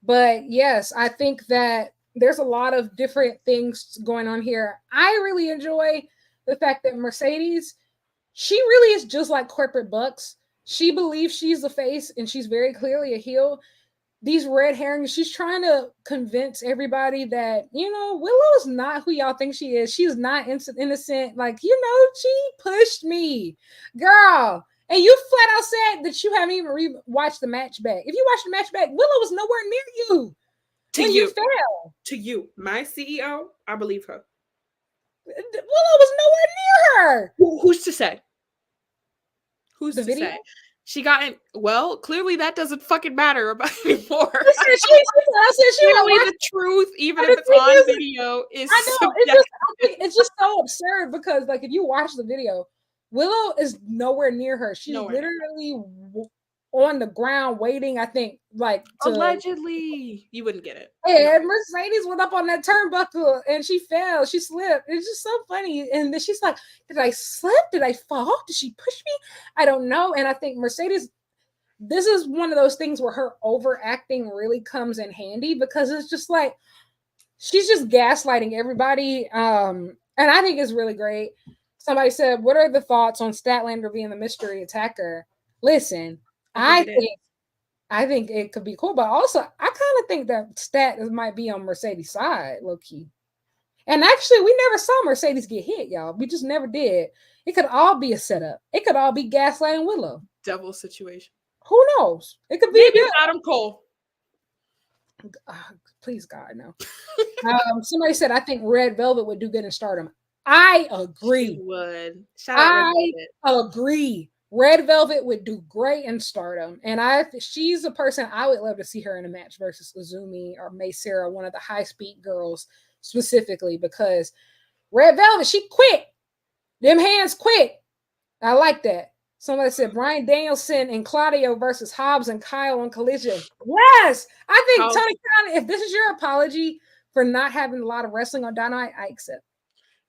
But yes, I think that there's a lot of different things going on here. I really enjoy the fact that Mercedes, she really is just like corporate bucks. She believes she's the face, and she's very clearly a heel. These red herrings, she's trying to convince everybody that, Willow's not who y'all think she is. She's not innocent. Like, she pushed me, girl. And you flat out said that you haven't even watched the match back. If you watched the match back, Willow was nowhere near you. You fell. To you, my CEO, I believe her. Willow was nowhere near her. Who's to say? Who's to say? She got in. Well, clearly that doesn't fucking matter about anymore. I said she clearly the truth, even if it's on video, is. I know. It's just so absurd, because, like, if you watch the video, Willow is nowhere near her. She's literally on the ground waiting, I think, like, allegedly. You wouldn't get it. And Mercedes went up on that turnbuckle and she fell. She slipped. It's just so funny. And then she's like, did I slip? Did I fall? Did she push me? I don't know. And I think Mercedes, this is one of those things where her overacting really comes in handy, because it's just like, she's just gaslighting everybody. And I think it's really great. Somebody said, what are the thoughts on Statlander being the mystery attacker? Listen, I think it could be cool, but also I kind of think that Stat might be on Mercedes' side, low key. And actually, we never saw Mercedes get hit, y'all. We just never did. It could all be a setup. It could all be gaslighting Willow. Devil situation. Who knows? It could be maybe Adam Cole. Please, God, no. Somebody said, I think Red Velvet would do good in Stardom. I agree. She would. Shout out Red Velvet. Agree. Red Velvet would do great in Stardom. And she's a person I would love to see her in a match versus Azumi or May Sarah, one of the high-speed girls specifically, because Red Velvet, she quick. Them hands quick. I like that. Somebody said Bryan Danielson and Claudio versus Hobbs and Kyle on Collision. Yes! I think, Tony Khan, if this is your apology for not having a lot of wrestling on Dynamite, I accept.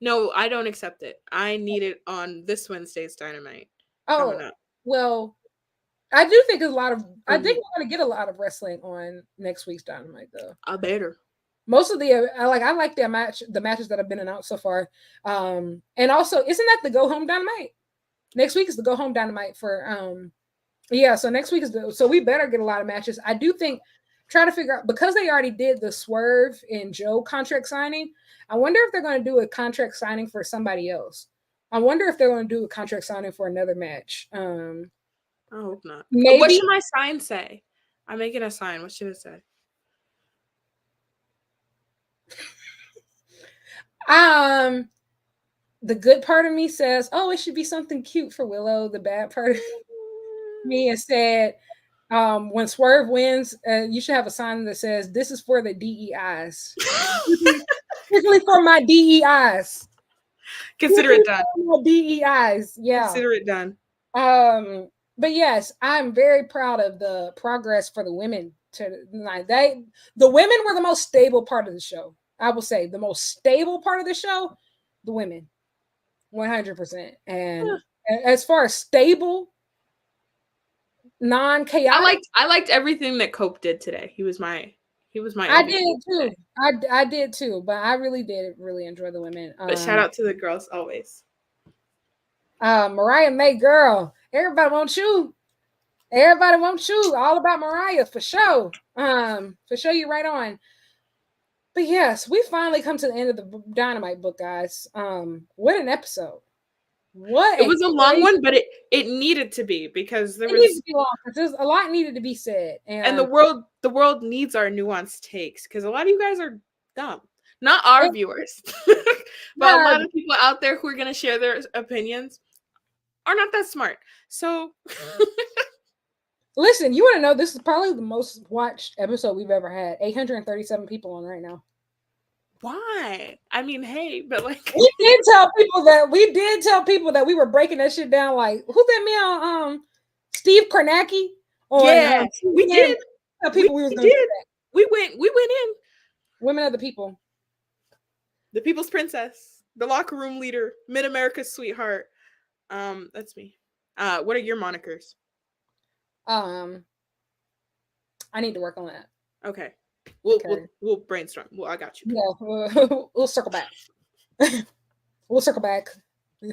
No, I don't accept it. I need it on this Wednesday's Dynamite. Oh, well, I do think there's a lot of. I think we're going to get a lot of wrestling on next week's Dynamite, though. I better. Most of the I like the matches that have been announced so far. And also, isn't that the Go Home Dynamite? Next week is the Go Home Dynamite for so next week is so we better get a lot of matches. I do think try to figure out, because they already did the Swerve and Joe contract signing. I wonder if they're going to do a contract signing for somebody else. I wonder if they're going to do a contract signing for another match. I hope not. Maybe. What should my sign say? I'm making a sign. What should it say? The good part of me says, "Oh, it should be something cute for Willow." The bad part of me has said, when Swerve wins, you should have a sign that says, "This is for the DEIs." Strictly for my DEIs. Consider it done. DEIs, yeah. Consider it done. But yes, I'm very proud of the progress for the women tonight. The women were the most stable part of the show. I will say the most stable part of the show, the women, 100%. And as far as stable, non-chaotic, I liked everything that Cope did today. He was my. I did too. I did too. But I really did enjoy the women. But shout out to the girls always. Mariah May, girl, everybody wants you. Everybody wants you. All about Mariah for sure. For sure, you right on. But yes, we finally come to the end of the Dynamite book, guys. What an episode! It was a long one, but it needed to be, because needed to be long, because there's a lot needed to be said, and the world needs our nuanced takes, because a lot of you guys are dumb. Not our viewers, but a lot of people out there who are going to share their opinions are not that smart. So. Listen, you want to know, this is probably the most watched episode we've ever had. 837 people on right now. Why? I mean, hey, but like we did tell people that we were breaking that shit down. Like, who's that man? Steve Kornacki. Yeah, we did. People we did. We went in. Women of the people. The People's Princess, the locker room leader, Mid-America's sweetheart. That's me. What are your monikers? I need to work on that. Okay. We'll brainstorm. Well, I got you. Yeah, we'll circle back. We'll circle back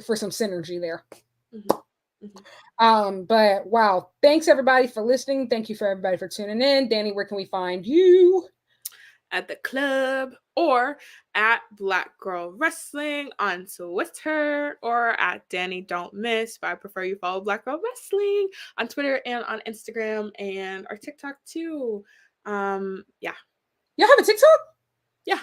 for some synergy there. Mm-hmm. Mm-hmm. But wow, thanks everybody for listening. Thank you for everybody for tuning in. Dani, where can we find you? At the club, or at Black Girl Wrestling on Twitter, or at Dani Don't Miss, but I prefer you follow Black Girl Wrestling on Twitter and on Instagram and our TikTok too. Yeah. Y'all have a TikTok? Yeah.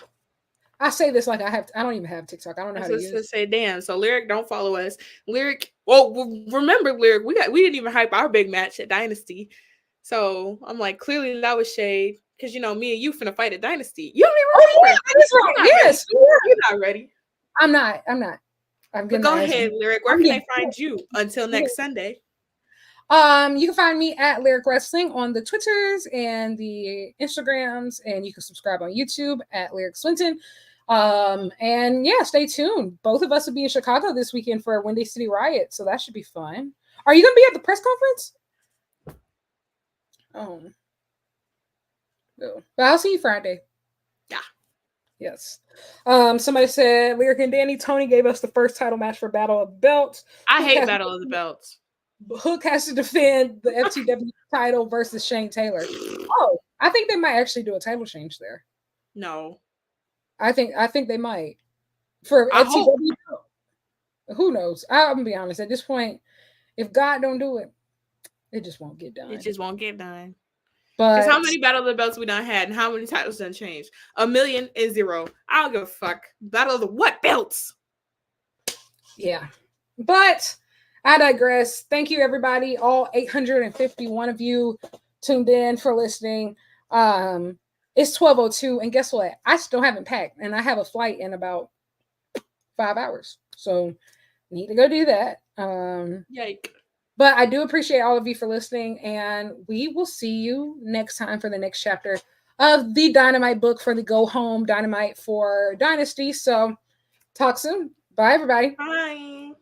I say this like I don't even have TikTok. I don't know how to use it. Say, damn. So Lyric, don't follow us. Lyric, well, remember Lyric, we didn't even hype our big match at Dynasty. So I'm like, clearly that was shade. Because, you know, me and you finna fight at Dynasty. You don't even remember. Yes. You're not ready. I'm not. I'm gonna go ahead, Lyric. Where can they find you until next Sunday? You can find me at Lyric Wrestling on the Twitters and the Instagrams, and you can subscribe on YouTube at Lyric Swinton. And yeah, stay tuned. Both of us will be in Chicago this weekend for a Windy City Riot, so that should be fun. Are you gonna be at the press conference? Oh. No. But I'll see you Friday. Yeah. Yes. Somebody said Lyric and Dani, Tony gave us the first title match for Battle of the Belts. I hate Battle of the Belts. Hook has to defend the FTW title versus Shane Taylor. Oh, I think they might actually do a title change there. No. I think they might. For FTW. Who knows? I'm gonna be honest. At this point, if God don't do it, it just won't get done. It just won't get done. Because But how many Battle of the Belts we done had and how many titles done changed? 1,000,000 and 0. I don't give a fuck. Battle of the what belts? yeah. But I digress. Thank you, everybody. All 851 of you tuned in for listening. It's 12:02, and guess what? I still haven't packed, and I have a flight in about 5 hours. So need to go do that. Yike. But I do appreciate all of you for listening, and we will see you next time for the next chapter of the Dynamite book for the Go Home Dynamite for Dynasty. So talk soon. Bye, everybody. Bye.